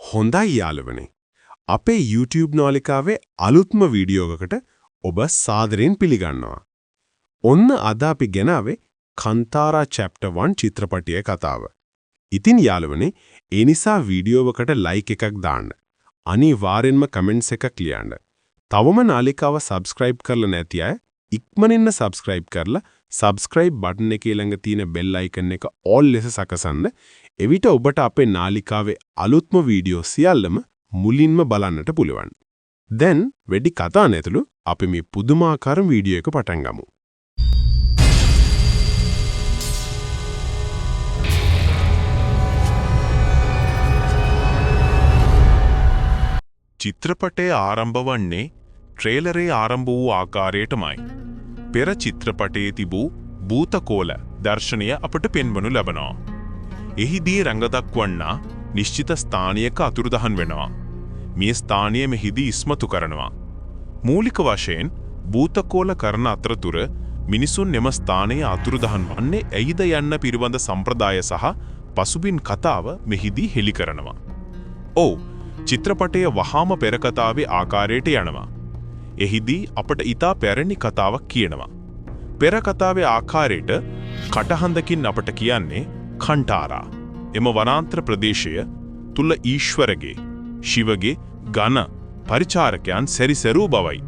හොඳයි යාළුවනේ. අපේ YouTube නාලිකාවේ අලුත්ම වීඩියෝ එකකට ඔබ සාදරයෙන් පිළිගන්නවා. ඔන්න අද අපි ගෙනාවේ කාන්තාරා chapter 1 චිත්‍රපටයේ කතාව. ඉතින් යාළුවනේ, ඒ නිසා වීඩියෝ එකට like එකක් දාන්න. අනිවාර්යෙන්ම comments එකක් ලියන්න. තවම නාලිකාව subscribe කරලා නැති අය ඉක්මනින්ම subscribe කරලා subscribe button එකේ ළඟ තියෙන bell icon එක all ලෙස සකසන්න. එවිට ඔබට අපේ නාලිකාවේ අලුත්ම වීඩියෝ සියල්ලම මුලින්ම බලන්නට පුළුවන්. දැන් වෙඩි කතා නැතුළු අපි මේ පුදුමාකාර වීඩියෝ එක පටන් ගමු. චිත්‍රපටයේ ආරම්භ වන්නේ ට්‍රේලරේ ආරම්භ වූ ආකාරයටමයි. පෙර චිත්‍රපටයේ තිබූ භූතකෝල දර්ශනය අපට පෙන්වනු ලබනවා. එහිදී රංග දක්වන්නා නිශ්චිත ස්ථානයක අතුරුදහන් වෙනවා. මේ ස්ථානය මෙහිදී ඉස්මතු කරනවා. මූලික වශයෙන් භූතකෝල කරන අතරතුර මිනිසුන් එම ස්ථානයේ අතුරුදහන් වන්නේ ඇයිද යන්න පිළිබඳ සම්ප්‍රදාය සහ පසුබිම් කතාව මෙහිදී හෙළි කරනවා. ඔව්, චිත්‍රපටයේ වහාම පෙර කතාවේ ආකාරයට යනවා. එහිදී අපට ඊටා පැරණි කතාවක් කියනවා. පෙර කතාවේ ආකාරයට කටහඬකින් අපට කියන්නේ කාන්තාරා. එම වනාන්තර ප්‍රදේශය තුල ඊශ්වරගේ, ශිවගේ ඝන පරිචාරකයන් සැරිසරූ බවයි.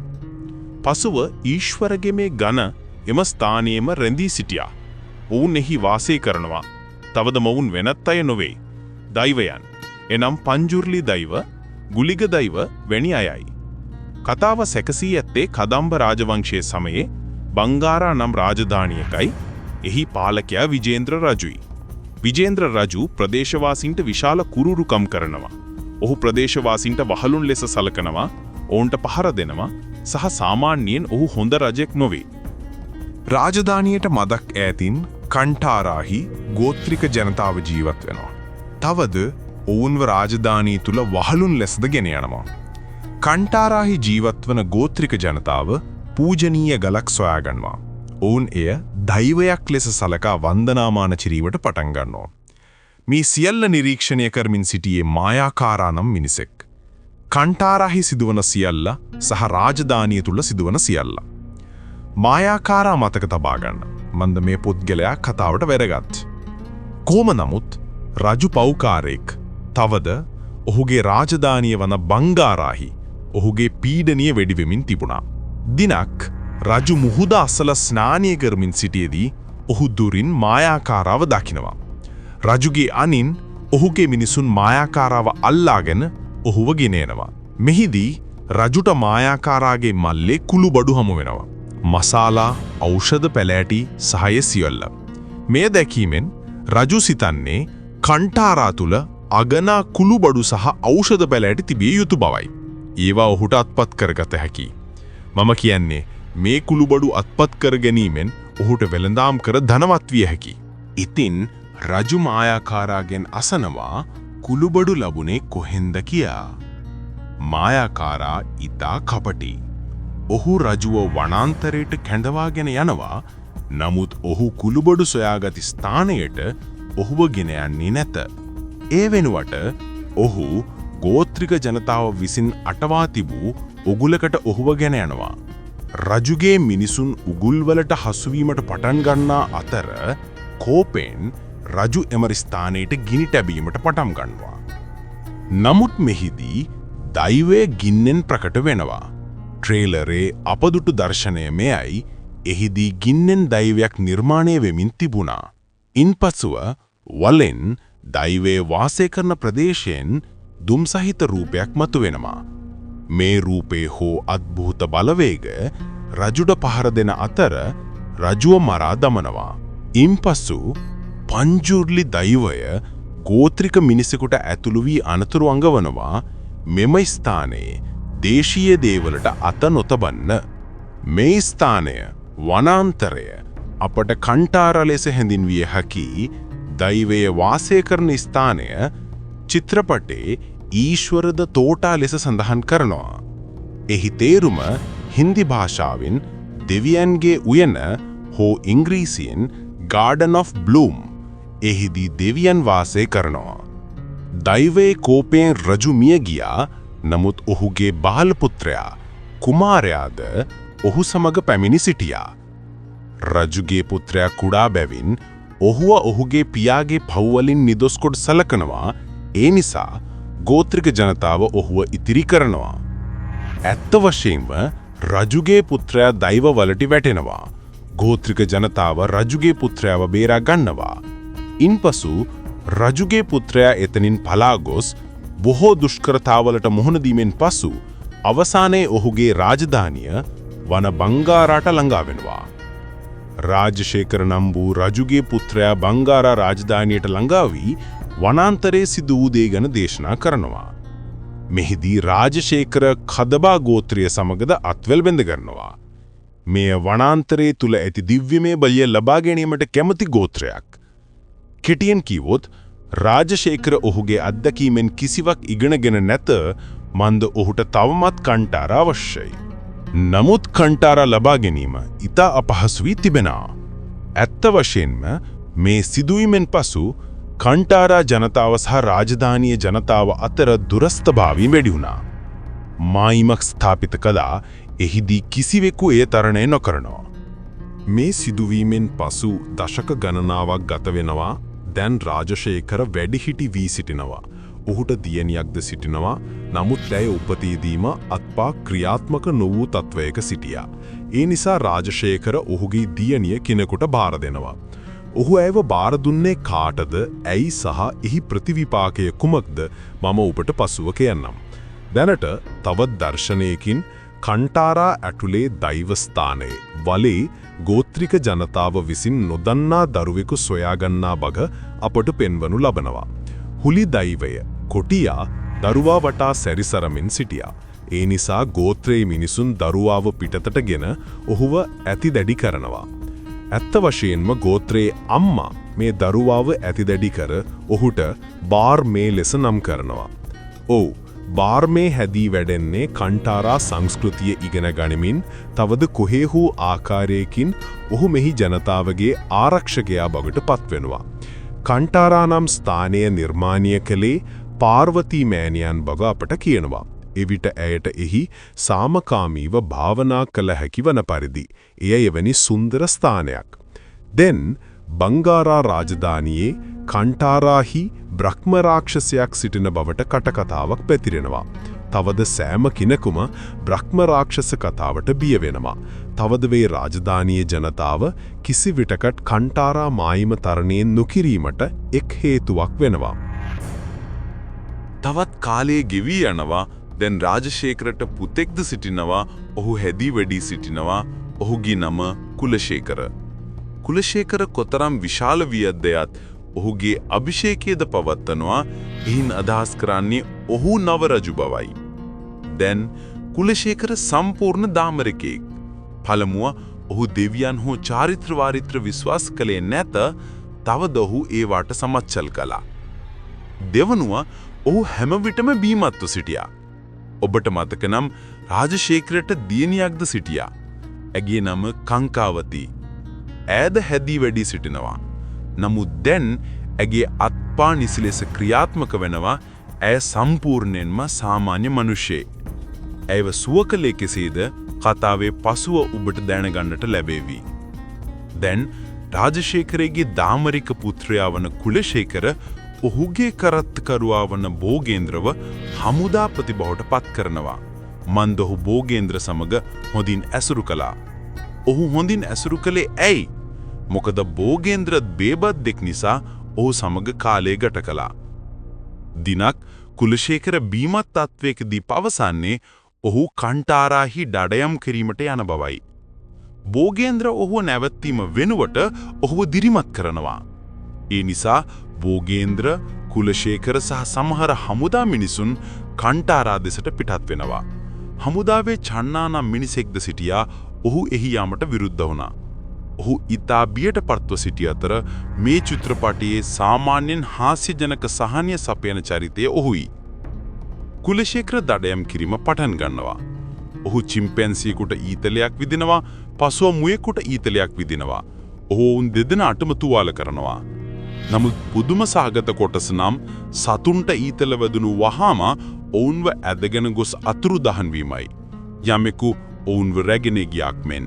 පසුව ඊශ්වරගේ මේ ඝන එම ස්ථානයේම රැඳී සිටියා. ඔවුන් එහි වාසය කරනවා. තවද මොවුන් වෙනත් අය නොවේ. දෛවයන්. එනම් පංජුර්ලි දෛව, ගුලිග දෛව වැනි අයයි. කතාව සැකසී ඇත්තේ කදම්බ රාජවංශයේ සමයේ බංගාරා නම් රාජධානියකයි. එහි පාලකයා විජේන්ද්‍ර රජුයි. විජේන්ද්‍ර රජු ප්‍රදේශවාසීන්ට විශාල කුරුරුකම් කරනවා. ඔහු ප්‍රදේශවාසීන්ට වහලුන් ලෙස සලකනවා, ඔවුන්ට පහර දෙනවා සහ සාමාන්‍යයෙන් ඔහු හොඳ රජෙක් නොවේ. රාජධානියට මදක් ඈතින් කාන්තාරාහි ගෝත්‍රික ජනතාව ජීවත් වෙනවා. තවද ඔවුන්ව රාජධානිය තුල වහලුන් ලෙසද ගෙන යනවා. කාන්තාරාහි ජීවත්වන ගෝත්‍රික ජනතාව පූජනීය ගලක් සොයා ගන්නවා. ඔවුන් එය දෛවයක් ලෙස සලකා වන්දනාමාන කිරීමට පටන් ගන්නවා. මේ සියල්ල නිරීක්ෂණය කරමින් සිටියේ මායාකාරා නම් මිනිසෙක්. කාන්තාරාහි සිදුවන සියල්ල සහ රාජධානිය තුල සිදුවන සියල්ල. මායාකාරා මතක තබා ගන්න. මන්ද මේ පුද්ගලයා කතාවට වැදගත්. කොහොම නමුත් රජු පෞකාරයෙක්. තවද ඔහුගේ රාජධානිය වන බංගාරාහි ඔහුගේ පීඩනීය වෙඩිවෙමින් තිබුණා. දිනක් රජු මුහුද අසල ස්නානය කරමින් සිටියේදී ඔහු දුරින් මායාකාරාව දකිනවා. රජුගේ අනින් ඔහුගේ මිනිසුන් මායාකාරාව අල්ලාගෙන ඔහුව ගෙනෙනවා. මෙහිදී රජුට මායාකාරාගේ මල්ලේ කුළුබඩු හමු වෙනවා. මසාලා, ඖෂධ පැලෑටි සහය සියල්ල. මේ දැකීමෙන් රජු සිතන්නේ කාන්තාරා තුල අගනා කුළුබඩු සහ ඖෂධ පැලෑටි තිබිය යුතු බවයි. ඒවා ඔහුට අත්පත් කරගත හැකියි. මම කියන්නේ මේ කුළුබඩු අත්පත් කර ගැනීමෙන් ඔහුට වෙළඳාම් කර ධනවත් විය හැකියි. ඉතින් රජු මායාකාරාගෙන් අසනවා කුළුබඩු ලැබුණේ කොහෙන්ද කියා. මායාකාරා ඊතා කපටි. ඔහු රජුව වනාන්තරයට කැඳවාගෙන යනවා. නමුත් ඔහු කුළුබඩු සොයාගත් ස්ථානයට ඔහුව ගෙන යන්නේ නැත. ඒ වෙනුවට ඔහු ගෝත්‍රික ජනතාව විසින් අටවා තිබූ උගුලකට ඔහුව ගෙන යනවා. රජුගේ මිනිසුන් උගුල්වලට හසුවීමට පටන් ගන්නා අතර කෝපෙන් රජු එම ස්ථානයට ගිනි තැබීමට පටන් ගන්නවා. නමුත් මෙහිදී දෛවය ගින්නෙන් ප්‍රකට වෙනවා. ට්‍රේලරේ අපදුටු දර්ශනය මෙයයි. එහිදී ගින්නෙන් දෛවයක් නිර්මාණය වෙමින් තිබුණා. ඉන්පසුව වලෙන් දෛවයේ වාසය කරන ප්‍රදේශයෙන් දුම් සහිත රූපයක් මතුවෙනවා. මේ රූපේ හෝ අద్භූත බලවේග රජුට පහර දෙන අතර රජුව මරා දමනවා. ඉන්පසු පංජුර්ලි දෛවය ගෝත්‍රික මිනිසෙකුට ඇතුළු වී අනතුරු අඟවනවා. මෙම ස්ථානයේ දේශීය දේවලට අත නොතබන්න. මේ ස්ථානය වනාන්තරය අපට කාන්තාරා ලෙස හැඳින්විය හැකි දෛවයේ වාසය කරන ස්ථානය චිත්‍රපටයේ ඊශ්වරද තෝටා ලෙස සඳහන් කරනවා. එහි තේරුම හින්දි භාෂාවෙන් දෙවියන්ගේ උයන හෝ ඉංග්‍රීසියෙන් Garden of Bloom. එහිදී දෙවියන් වාසය කරනවා. දෛවයේ කෝපයෙන් රජු මිය ගියා. නමුත් ඔහුගේ බාල පුත්‍රයා කුමාරයාද ඔහු සමග පැමිණි සිටියා. රජුගේ පුත්‍රයා කුඩා බැවින් ඔහුව ඔහුගේ පියාගේ පව් වලින් නිදොස් කොට සලකනවා. ඒ නිසා ගෝත්‍රික ජනතාව ඔහුව ඉතිරි කරනවා. ඇත්ත වශයෙන්ම රජුගේ පුත්‍රයා දෛව වලට වැටෙනවා. ගෝත්‍රික ජනතාව රජුගේ පුත්‍රයාව බේරා ගන්නවා. ඉන්පසු රජුගේ පුත්‍රයා එතනින් පලා ගොස් බොහෝ දුෂ්කරතාවලට මුහුණ දීමෙන් පසු අවසානයේ ඔහුගේ රාජධානිය වන බංගාරාට ළඟා වෙනවා. රාජශේඛර නම් වූ රජුගේ පුත්‍රයා බංගාරා රාජධානියට ළඟා වී වනාන්තරයේ සිදු වූ දේ ගැන දේශනා කරනවා. මෙහිදී රාජශේඛර කදබා ගෝත්‍රය සමගද අත්වැල් බැඳ ගන්නවා. මෙය වනාන්තරයේ තුල ඇති දිව්‍යමය බලය ලබා ගැනීමට කැමති ගෝත්‍රයක්. කෙටියෙන් කිව්වොත් රාජශේඛර ඔහුගේ අත්දැකීමෙන් කිසිවක් ඉගෙනගෙන නැත. මන්ද ඔහුට තවමත් කන්ටාරා අවශ්‍යයි. නමුත් කන්ටාරා ලබා ගැනීම ඉතා අපහසු වී තිබෙනවා. ඇත්ත වශයෙන්ම මේ සිදුවීමෙන් පසු කන්ටාරා ජනතාව සහ රාජධානීය ජනතාව අතර දුරස්ථභාවය වැඩි වුණා. මායිමක් ස්ථාපිත කළා. එහිදී කිසිවෙකු එය තරණය නොකරනවා. මේ සිදුවීමෙන් පසු දශක ගණනාවක් ගත වෙනවා. දැන් රාජශේඛර වැඩිහිටි වී සිටිනවා. ඔහුට දියණියක්ද සිටිනවා. නමුත් ඇය උපතේදීම අත්පා ක්‍රියාත්මක නොවූ තත්වයක සිටියා. ඒ නිසා රාජශේඛර ඔහුගේ දියණිය කෙනෙකුට බාර දෙනවා. ඔහු ඇයව බාර දුන්නේ කාටද? ඇයි සහ එහි ප්‍රතිවිපාකය කුමක්ද? මම ඔබට පසුව කියන්නම්. දැනට තවත් දර්ශනයකින් කන්ටාරා ඇතුලේ දෛව ස්ථානයේ වලේ ගෝත්‍රික ජනතාව විසින් නොදන්නා දරුවෙකු සොයාගන්නා බග අපට පෙන්වනු ලබනවා. හුලි දෛවය කොටියා දරුවා වටා සැරිසරමින් සිටියා. ඒ නිසා ගෝත්‍රයේ මිනිසුන් දරුවාව පිටතට ගෙන ඔහුව ඇතිදැඩි කරනවා. ඇත්ත වශයෙන්ම ගෝත්‍රයේ අම්මා මේ දරුවාව ඇතිදැඩි කර ඔහුට බාර්මේ ලෙස නම් කරනවා. ඔව්, බාර්මේ හැදී වැඩෙන්නේ කන්ටාරා සංස්කෘතිය ඉගෙන ගනිමින් තවද කොහේ හෝ ආකාරයකින් ඔහු මෙහි ජනතාවගේ ආරක්ෂකයා බවට පත්වෙනවා. කන්ටාරා නම් ස්ථානය නිර්මාණය කළේ පාර්වතී මෑණියන් බව අපට කියනවා. එවිට ඇයට එහි සාමකාමීව භාවනා කළ හැකි වන පරිදි එය එවැනි සුන්දර ස්ථානයක්. දැන් බංගාරා රාජධානියේ කන්ටාරාහි බ්‍රහ්ම රාක්ෂසයක් සිටින බවට කටකතාවක් පැතිරෙනවා. තවද සෑම කෙනෙකුම බ්‍රහ්ම රාක්ෂස කතාවට බිය වෙනවා. තවද වේ රාජධානීය ජනතාව කිසිවිටකට කන්ටාරා මායිම තරණයෙන් නොකිරීමට එක් හේතුවක් වෙනවා. තවත් කාලයේ ගෙවී යනවා. දැන් රාජශේඛරට පුතෙක්ද සිටිනවා. ඔහු හැදී වැඩි සිටිනවා. ඔහුගේ නම කුලශේඛර. කුලශේඛර කොතරම් විශාල වියද්දයත් ඔහුගේ අභිෂේකයේද පවත්වනවා. එහින් අදහස් කරන්නේ ඔහු නව රජු බවයි. දැන් කුලශේඛර සම්පූර්ණ දාමරිකයෙක්. පළමුව ඔහු දෙවියන් හෝ චාරිත්‍ර වාරිත්‍ර විශ්වාස කළේ නැත. තවද ඔහු ඒවාට සමච්චල් කළා. දෙවනුව ඔහු හැම විටම බීමත්ව සිටියා. ඔබට මතක නම් රාජශේඛරට දියණියක්ද සිටියා. ඇගේ නම කංකාවති. ඈද හැදී වැඩි සිටිනවා. නමුත් දැන් ඇගේ අත්පා නිසි ලෙස ක්‍රියාත්මක වෙනවා. ඇය සම්පූර්ණයෙන්ම සාමාන්‍ය මිනිසෙක්. ඇයව සුව කළේ කෙසේද? කතාවේ පසුව ඔබට දැනගන්නට ලැබේවි. දැන් රාජශේඛරගේ දාමරික පුත්‍රයා වන කුලශේඛර ඔහුගේ කරත්තකරුවා වන බෝගේන්ද්‍රව හමුදාපති බවට පත් කරනවා. මන්ද ඔහු බෝගේන්ද්‍ර සමග හොඳින් ඇසුරු කළා. ඔහු හොඳින් ඇසුරු කළේ ඇයි? මොකද බෝගේන්ද්‍ර බේබද්දෙක් නිසා ඔහු සමග කාලය ගත කළා. දිනක් කුලශේඛර බීමත් තත්වයකදී පවසන්නේ ඔහු කන්ටාරාහි දඩයම් කිරීමට යන බවයි. බෝගේන්ද්‍ර ඔහුව නැවැත්වීම වෙනුවට ඔහුව දිරිමත් කරනවා. ඒ නිසා බෝගේන්ද්‍ර, කුලශේඛර සහ සමහර හමුදා මිනිසුන් කන්ටාරා දෙසට පිටත් වෙනවා. හමුදාවේ චන්නා නම් මිනිසෙක්ද සිටියා. ඔහු එහි යාමට විරුද්ධ වුණා. ඔහු ඉතා බියට පත්ව සිටි අතර මේ චිත්‍රපටයේ සාමාන්‍යයෙන් හාස්‍යජනක සහනය සපයන චරිතය ඔහුයි. කුලශේඛර දඩයම් කිරීම පටන් ගන්නවා. ඔහු චිම්පැන්සියෙකුට ඊතලයක් විදිනවා. පසුව මුවෙකුට ඊතලයක් විදිනවා. ඔහු උන් දෙදෙනාටම තුවාල කරනවා. නමුත් පුදුම සහගත කොටස නම් සතුන්ට ඊතල වැදුණු වහාම ඔවුන්ව ඇදගෙන ගොස් අතුරුදහන් වීමයි. යමෙකු ඔවුන්ව රැගෙන ගියාක් මෙන්.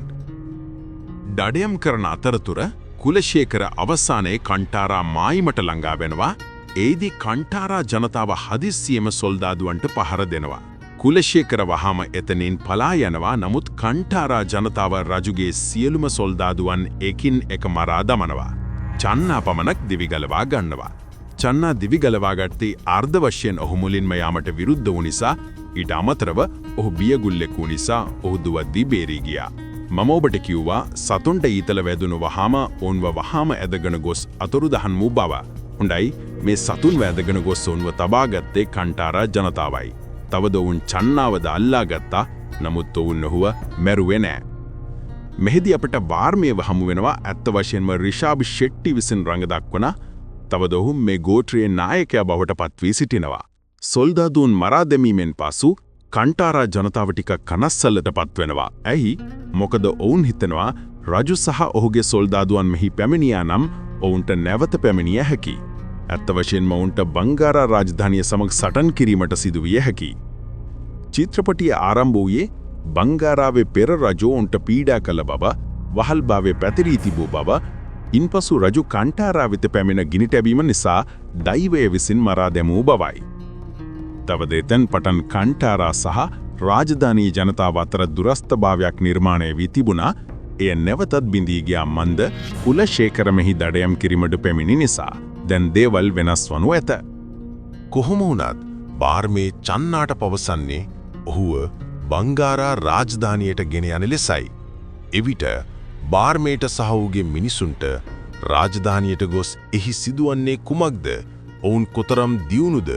දඩයම් කරන අතරතුර කුලශේකර අවසානයේ කන්ටාරා මායිමට ළඟා වෙනවා. ඒදී කන්ටාරා ජනතාව හදිස්සියෙම සොල්දාදුවන්ට පහර දෙනවා. කුලශේකර වහාම එතනින් පලා යනවා. නමුත් කන්ටාරා ජනතාව රජුගේ සියලුම සොල්දාදුවන් එකින් එක මරා දමනවා. චන්නා පමණක් දිවිගලවා ගන්නවා. චන්නා දිවිගලවා ගත්තේ අර්ධ වශයෙන් ඔහු මුලින්ම යාමට විරුද්ධ වූ නිසා. ඊට අමතරව ඔහු බියගුල්ලෙක් වූ නිසා ඔහු දුවද්දී බේරී ගියා. මම ඔබට කිව්වා සතුන්ට ඊතල වැදුණු වහාම ඔවුන්ව වහාම ඇදගෙන ගොස් අතුරුදහන් වූ බව. හොඳයි, මේ සතුන් වැදගෙන ගොස් ඔවුන්ව තබා ගත්තේ කන්ටාරා ජනතාවයි. තවද ඔවුන් චන්නාවද අල්ලා ගත්තා. නමුත් ඔවුන් ඔහුව මැරුවේ නෑ. මෙහිදී අපට වාර්මේව හමු වෙනවා ඇත්ත වශයෙන්ම රිෂාබ් ෂෙට්ටි විසින් රඟ දක්වන. තවද ඔහු මේ ගෝත්‍රයේ නායකයා බවට පත්වී සිටිනවා. සොල්දාදුන් මරා දැමීමෙන් පසු කන්ටාරා ජනතාව ටික කනස්සල්ලට පත්වෙනවා. ඇයි? මොකද ඔවුන් හිතනවා රජු සහ ඔහුගේ සොල්දාදුවන් මෙහි පැමිණියා නම් ඔවුන්ට නැවත පැමිණිය හැකි. ඇත්ත වශයෙන්ම ඔවුන්ට බංගාරා රාජධානිය සමග සටන් කිරීමට සිදුවිය හැකි. චිත්‍රපටිය ආරම්භ වූයේ බංගාරාවේ පෙර රජු ඔවුන්ට පීඩා කළ බව, වහල්භාවයේ පැතිරී තිබූ බව, ඉන්පසු රජු කන්ටාරා වෙත පැමිණ ගිනි තැබීම නිසා දෛවය විසින් මරා දැමූ බවයි. තවද එතෙන් පටන් කන්ටාරා සහ රාජධානී ජනතාව අතර දුරස්ථභාවයක් නිර්මාණය වී තිබුණා. එය නැවතත් බිඳී ගියා මන්ද කුලශේකර මෙහි දඩයම් කිරීමට පැමිණි නිසා. දැන් දේවල් වෙනස් වනු ඇත. කොහොම වුණත් බාර්මේ චන්නාට පවසන්නේ ඔහුව බංගාරා රාජධානියට ගෙන යන ලෙසයි. එවිට බාර්මේට සහ ඔහුගේ මිනිසුන්ට රාජධානියට ගොස් එහි සිදුවන්නේ කුමක්ද? ඔවුන් කොතරම් දියුණුද?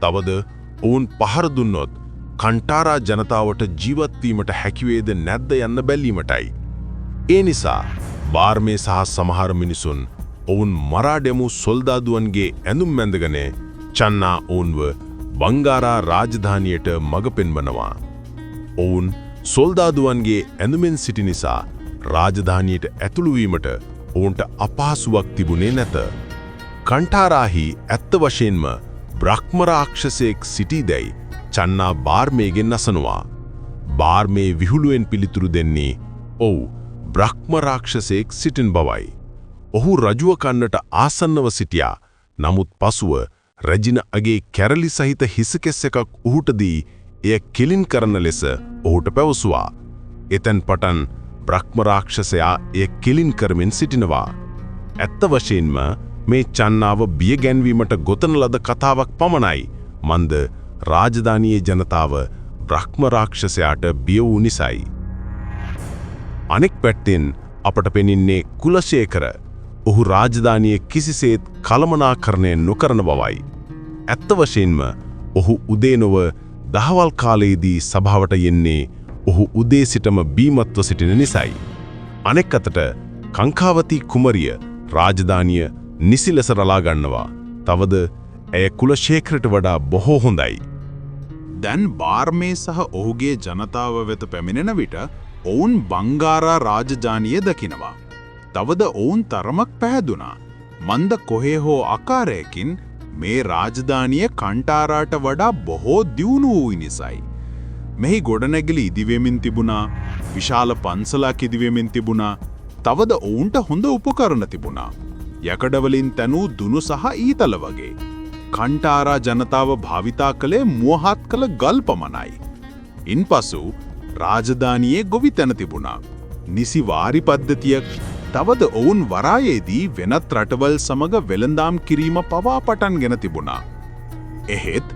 තවද ඔවුන් පහර දුන්නොත් කන්ටාරා ජනතාවට ජීවත් වීමට හැකිවේද නැද්ද යන්න බැලීමටයි. ඒ නිසා බාර්මේ සහ සමහර මිනිසුන් ඔවුන් මරා දැමූ සොල්දාදුවන්ගේ ඇඳුම් මැඳගෙන චන්නා ඔවුන්ව බංගාරා රාජධානියට මඟ පෙන්වනවා. ඔවුන් සොල්දාදුවන්ගේ ඇඳුමෙන් සිටි නිසා රාජධානියට ඇතුළු වීමට ඔවුන්ට අපහසුවක් තිබුණේ නැත. කන්ටාරාහි ඇත්ත වශයෙන්ම බ්‍රහ්ම රාක්ෂසයෙක් සිටීදැයි චන්නා බාර්මේගෙන් අසනවා. බාර්මේ විහුළුවෙන් පිළිතුරු දෙන්නේ ඔව් බ්‍රහ්ම රාක්ෂසයෙක් සිටින බවයි. ඔහු රජුව කන්නට ආසන්නව සිටියා. නමුත් පසුව රැජින අගේ කැරලි සහිත හිසකෙස් එකක් ඔහුට දී එය කෙලින් කරන ලෙස ඔහුට පැවසුවා. එතෙන් පටන් බ්‍රහ්ම රාක්ෂසයා එය කෙලින් කරමින් සිටිනවා. ඇත්ත වශයෙන්ම මේ චන්නාව බිය ගැන්වීමට ගොතන ලද කතාවක් පමණයි. මන්ද රාජධානියේ ජනතාව බ්‍රහ්ම රාක්ෂසයාට බිය වූ නිසයි. අනෙක් පැත්තෙන් අපට පෙනින්නේ කුලශේකර. ඔහු රාජධානියේ කිසිසේත් කළමනාකරණය නොකරන බවයි. ඇත්ත වශයෙන්ම ඔහු උදේ නොව දහවල් කාලයේදී සභාවට යෙන්නේ ඔහු උදේ සිටම බීමත්ව සිටින නිසයි. අනෙක් අතට කංකාවතී කුමරිය රාජධානිය නිසි ලෙස රලා ගන්නවා. තවද ඇය කුලශේකරට වඩා බොහෝ හොඳයි. දැන් බාර්මේ සහ ඔහුගේ ජනතාව වෙත පැමිණෙන විට ඔවුන් බංගාරා රාජධානිය දකිනවා. තවද ඔවුන් තරමක් පැහැදුනා. මන්ද කොහේ හෝ ආකාරයකින් මේ රාජධානිය කන්ටාරාට වඩා බොහෝ දියුණු වූ නිසයි. මෙහි ගොඩනැගිලි ඉදිවෙමින් තිබුණා, විශාල පන්සලක් ඉදිවෙමින් තිබුණා. තවද ඔවුන්ට හොඳ උපකරණ තිබුණා. යකඩවලින් තැනූ දුනු සහ ඊතල වගේ. කන්ටාරා ජනතාව භාවිතා කළේ මුවහත් කළ ගල් පමණයි. ඉන්පසු රාජධානියේ ගොවිතැන තිබුණා. නිසි වාරි පද්ධතියක්. තවද ඔවුන් වරායේදී වෙනත් රටවල් සමග වෙළඳාම් කිරීම පවා පටන් ගෙන තිබුණා. එහෙත්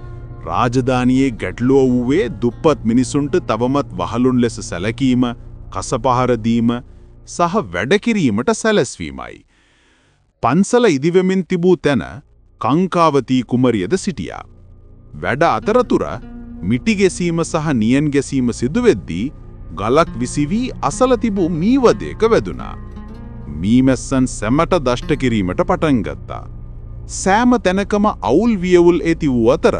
රාජධානියේ ගැටලුව වූයේ දුප්පත් මිනිසුන්ට තවමත් වහලුන් ලෙස සැලකීම, කසපහර දීම සහ වැඩ කිරීමට සැලැස්වීමයි. පන්සල ඉදිවෙමින් තිබූ තැන කංකාවතී කුමරියද සිටියා. වැඩ අතරතුර මිටි ගැසීම සහ නියන් ගැසීම සිදුවෙද්දී ගලක් විසිවී අසල තිබූ මීවදයක වැදුනා. මීමැස්සන් සැමට දෂ්ට කිරීමට පටන් ගත්තා. සෑම තැනකම අවුල් වියවුල් ඇති වූ අතර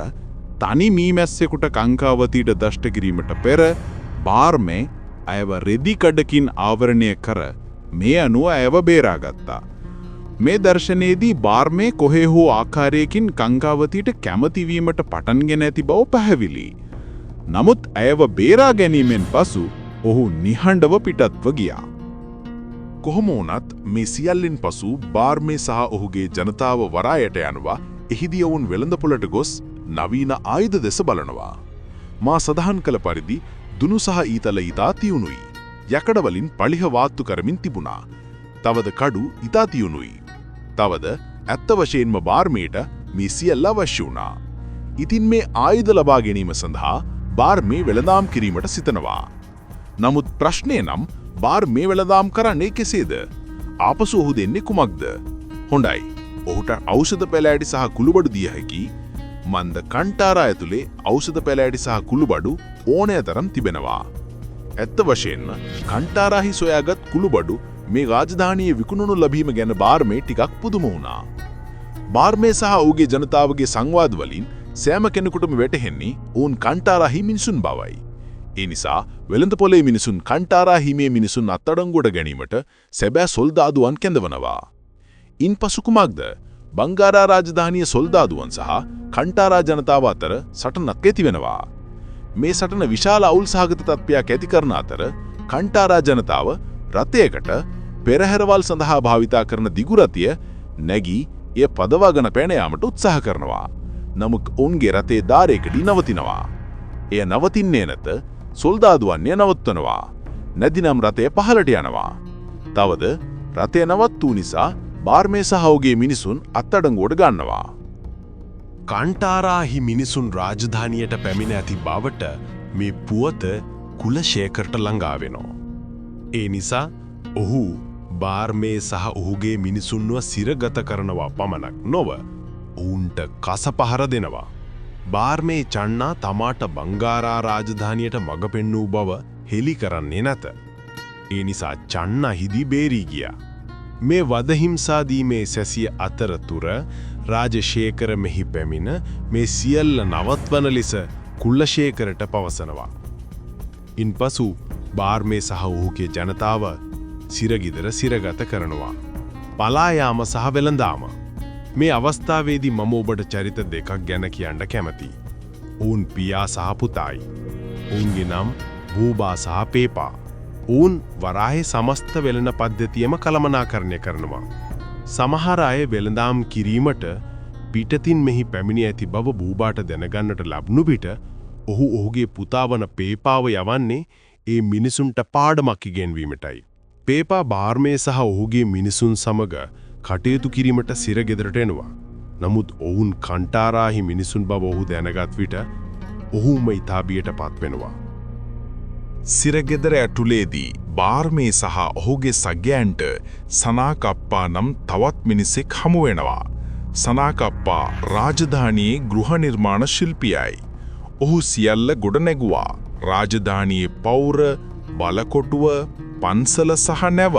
තනි මීමැස්සෙකුට කංකාවතීට දෂ්ට කිරීමට පෙර බාර්මේ අයව රෙදි කඩකින් ආවරණය කර මේ අනුව ඇයව බේරාගත්තා. මේ දර්ශනයේදී බාර්මේ කොහේ හෝ ආකාරයකින් ගංගාවතීට කැමතිවීමට පටන්ගෙන ඇති බව පැහැදිලි. නමුත් ඇයව බේරා ගැනීමෙන් පසු ඔහු නිහඬව පිටත්ව ගියා. කොහොම වුණත් මේ සියල්ලෙන් පසු බාර්මේ සහ ඔහුගේ ජනතාව වරායට යනවා. එහිදී ඔවුන් වෙළඳපොළට ගොස් නවීන ආයුධ දෙස බලනවා. මා සඳහන් කළ පරිදි දුනු සහ ඊතල ඉතා තියුණුයි. යකඩ වලින් පලිහ වාත්තු කරමින් තිබුණා. තවද කඩු ඉතා තියුණුයි. තවද ඇත්ත වශයෙන්ම බාර්මේට මේ සියල්ල අවශ්‍ය වුණා. ඉතින් මේ ආයුධ ලබා ගැනීම සඳහා බාර්මේ වෙළඳාම් කිරීමට සිතනවා. නමුත් ප්‍රශ්නය නම් බාර්මේ වෙළඳාම් කරන්නේ කෙසේද? ආපසු ඔහු දෙන්නේ කුමක්ද? හොඳයි. ඔහුට ඖෂධ පැලෑටි සහ කුළුබඩු දිය හැකි. මන්ද කන්ටාරා ඇතුලේ ඖෂධ පැලෑටි සහ කුළුබඩු ඕනෑතරම් තිබෙනවා. ඇත්ත වශයෙන්ම කන්ටාරාහි සොයාගත් කුළුබඩු මේ රාජධානියේ විකුණනු ලැබීම ගැන බාර්මේ ටිකක් පුදුම වුණා. බාර්මේ සහ ඔහුගේ ජනතාවගේ සංවාද වලින් සෑම කෙනෙකුටම වැටහෙන්නේ ඔවුන් කන්ටාරාහි මිනිසුන් බවයි. ඒ නිසා වෙළඳපොලේ මිනිසුන් කන්ටාරාහිමේ මිනිසුන් අත්අඩංගුවට ගැනීමට සැබෑ සොල්දාදුවන් කැඳවනවා. ඉන්පසු කුමක්ද? බංගාරා රාජධානියේ සොල්දාදුවන් සහ කන්ටාරා ජනතාව අතර සටනක් ඇති වෙනවා. මේ සටන විශාල අවුල් සහගත තත්ත්වයක් ඇති කරන අතර කන්ටාරා ජනතාව රථයකට පෙරහැරවල් සඳහා භාවිතා කරන දිගු රථය නැගී එය පදවාගෙන පැන යාමට උත්සාහ කරනවා. නමුත් ඔවුන්ගේ රථයේ දාරයකදී නවතිනවා. එය නවතින්නේ නැත. සොල්දාදුවන්ය නවත්වනවා. නැදිනම් රථය පහළට යනවා. තවද රථය නවත්වූ නිසා බාර්මේ සහ ඔහුගේ මිනිසුන් අත්අඩංගුවට ගන්නවා. කන්ටාරාහි මිනිසුන් රාජධානියට පැමිණ ඇති බවට මේ පුවත කුලශේකරට ළඟා වෙනවා. ඒ නිසා ඔහු බාර්මේ සහ ඔහුගේ මිනිසුන්ව සිරගත කරනවා පමණක් නොව ඔවුන්ට කසපහර දෙනවා. බාර්මේ චන්නා තමාට බංගාරා රාජධානියට මඟ පෙන්වූ බව හෙළි කරන්නේ නැත. ඒ නිසා චන්නා හිදී බේරී ගියා. මේ වදහිංසාදීමේ සැසිය අතරතුර රාජශේකර මෙහි පැමිණ මේ සියල්ල නවත්වන ලෙස කුලශේකරට පවසනවා. ඉන්පසු බාර්මේ සහ ඔහුගේ ජනතාව සිරගිදර සිරගත කරනවා. පලා යාම සහ වෙළඳාම. මේ අවස්ථාවේදී මම ඔබට චරිත දෙකක් ගැන කියන්න කැමතියි. ඔවුන් පියා සහ පුතායි. ඔවුන්ගේ නම් බූබා සහ පේපා. ඔවුන් වරාහේ සමස්ත වෙළඳ පද්ධතියම කළමනාකරණය කරනවා. සමහර අය වෙළඳාම් කිරීමට පිටතින් මෙහි පැමිණි ඇති බව බූබාට දැනගන්නට ලැබුණු විට ඔහු ඔහුගේ පුතා වන පේපාව යවන්නේ ඒ මිනිසුන්ට පාඩමක් ඉගෙනවීමටයි. පේපා බාර්මේ සහ ඔහුගේ මිනිසුන් සමග කටයුතු කිරීමට සිරගෙදරට එනවා. නමුත් ඔවුන් කන්ටාරාහි මිනිසුන් බව ඔහු දැනගත් විට ඔහුම ඉතාබියට පත්වෙනවා. සිරගෙදර ඇතුලේදී බාර්මේ සහ ඔහුගේ සගයන්ට සනාකප්පා නම් තවත් මිනිසෙක් හමු වෙනවා. සනාකප්පා රාජධානියේ ගෘහ නිර්මාණ ශිල්පියයි. ඔහු සියල්ල ගොඩනැගුවා. රාජධානියේ පෞර, බලකොටුව, පන්සල සහ නැව.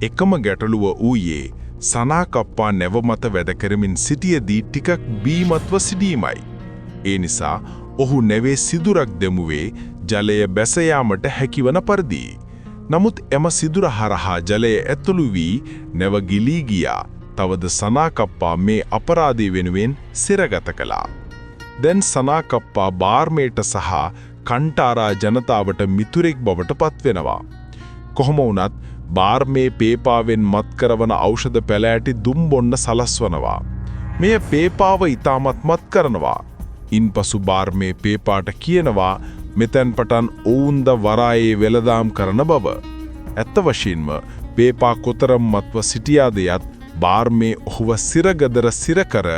එකම ගැටලුව ඌයේ සනාකප්පා නැව මත වැඩ කරමින් සිටියදී ටිකක් බීමත්ව සිටීමයි. ඒ නිසා ඔහු නැවේ සිදුරක් දෙමුවේ ජලය බැස යාමට හැකිවන පරිදි. නමුත් එම සිදුර හරහා ජලය ඇතුළු වී නැව ගිලී ගියා. තවද සනාකප්පා මේ අපරාධය වෙනුවෙන් සිරගත කළා. දැන් සනාකප්පා බාර්මේට සහ කන්ටාරා ජනතාවට මිතුරෙක් බවට පත්වෙනවා. කොහොම වුණත් බාර්මේ පේපාවෙන් මත් කරවන ඖෂධ පැලෑටි දුම් බොන්න සලස්වනවා. මෙය පේපාව ඉතාමත් මත් කරනවා. ඉන්පසු බාර්මේ පේපාට කියනවා මෙතැන් පටන් ඔවුන්ද වරායේ වෙළදාම් කරන බව. ඇත්ත වශයෙන්ම පේපා කොතරම් මත්ව සිටියාදයත් බාර්මේ ඔහුව සිරගදර සිරකර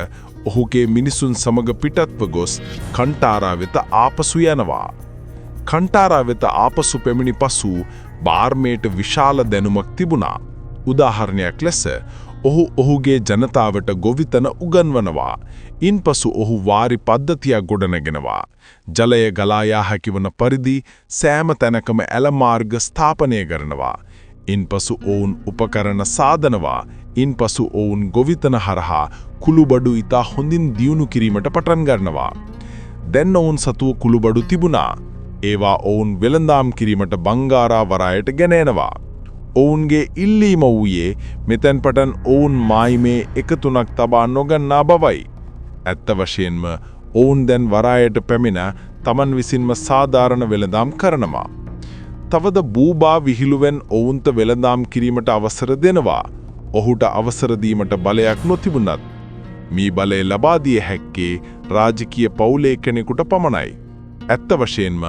ඔහුගේ මිනිසුන් සමග පිටත්ව ගොස් කන්ටාරා වෙත ආපසු යනවා. කන්ටාරා වෙත ආපසු පැමිණි පසු බාර්මේට විශාල දැනුමක් තිබුණා. උදාහරණයක් ලෙස ඔහු ඔහුගේ ජනතාවට ගොවිතැන උගන්වනවා. ඉන්පසු ඔහු වාරි පද්ධතියක් ගොඩනගෙනවා. ජලය ගලා යා හැකිවන පරිදි සෑම තැනකම ඇල මාර්ග ස්ථාපනය කරනවා. ඉන්පසු ඔවුන් උපකරණ සාදනවා. ඉන්පසු ඔවුන් ගොවිතැන හරහා කුළුබඩු ඉතා හොඳින් දියුණු කිරීමට පටන් ගන්නවා. දැන් ඔවුන් සතුව කුළුබඩු තිබුණා. ඒවා ඔවුන් වෙළඳාම් කිරීමට බංගාරා වරායට ගෙන එනවා. ඔවුන්ගේ ඉල්ලීම වූයේ මෙතැන් පටන් ඔවුන් මායිමේ එකතුනක් තබා නොගන්නා බවයි. ඇත්ත වශයෙන්ම ඔවුන් දැන් වරායට පැමිණ තමන් විසින්ම සාධාරණ වෙළඳාම් කරනවා. තවද බූබා විහිළුවෙන් ඔවුන්ට වෙළඳාම් කිරීමට අවසර දෙනවා. ඔහුට අවසර දීමට බලයක් නොතිබුණත් මේ බලය ලබා දිය හැක්කේ රාජකීය පවුලේ කෙනෙකුට පමණයි. ඇත්ත වශයෙන්ම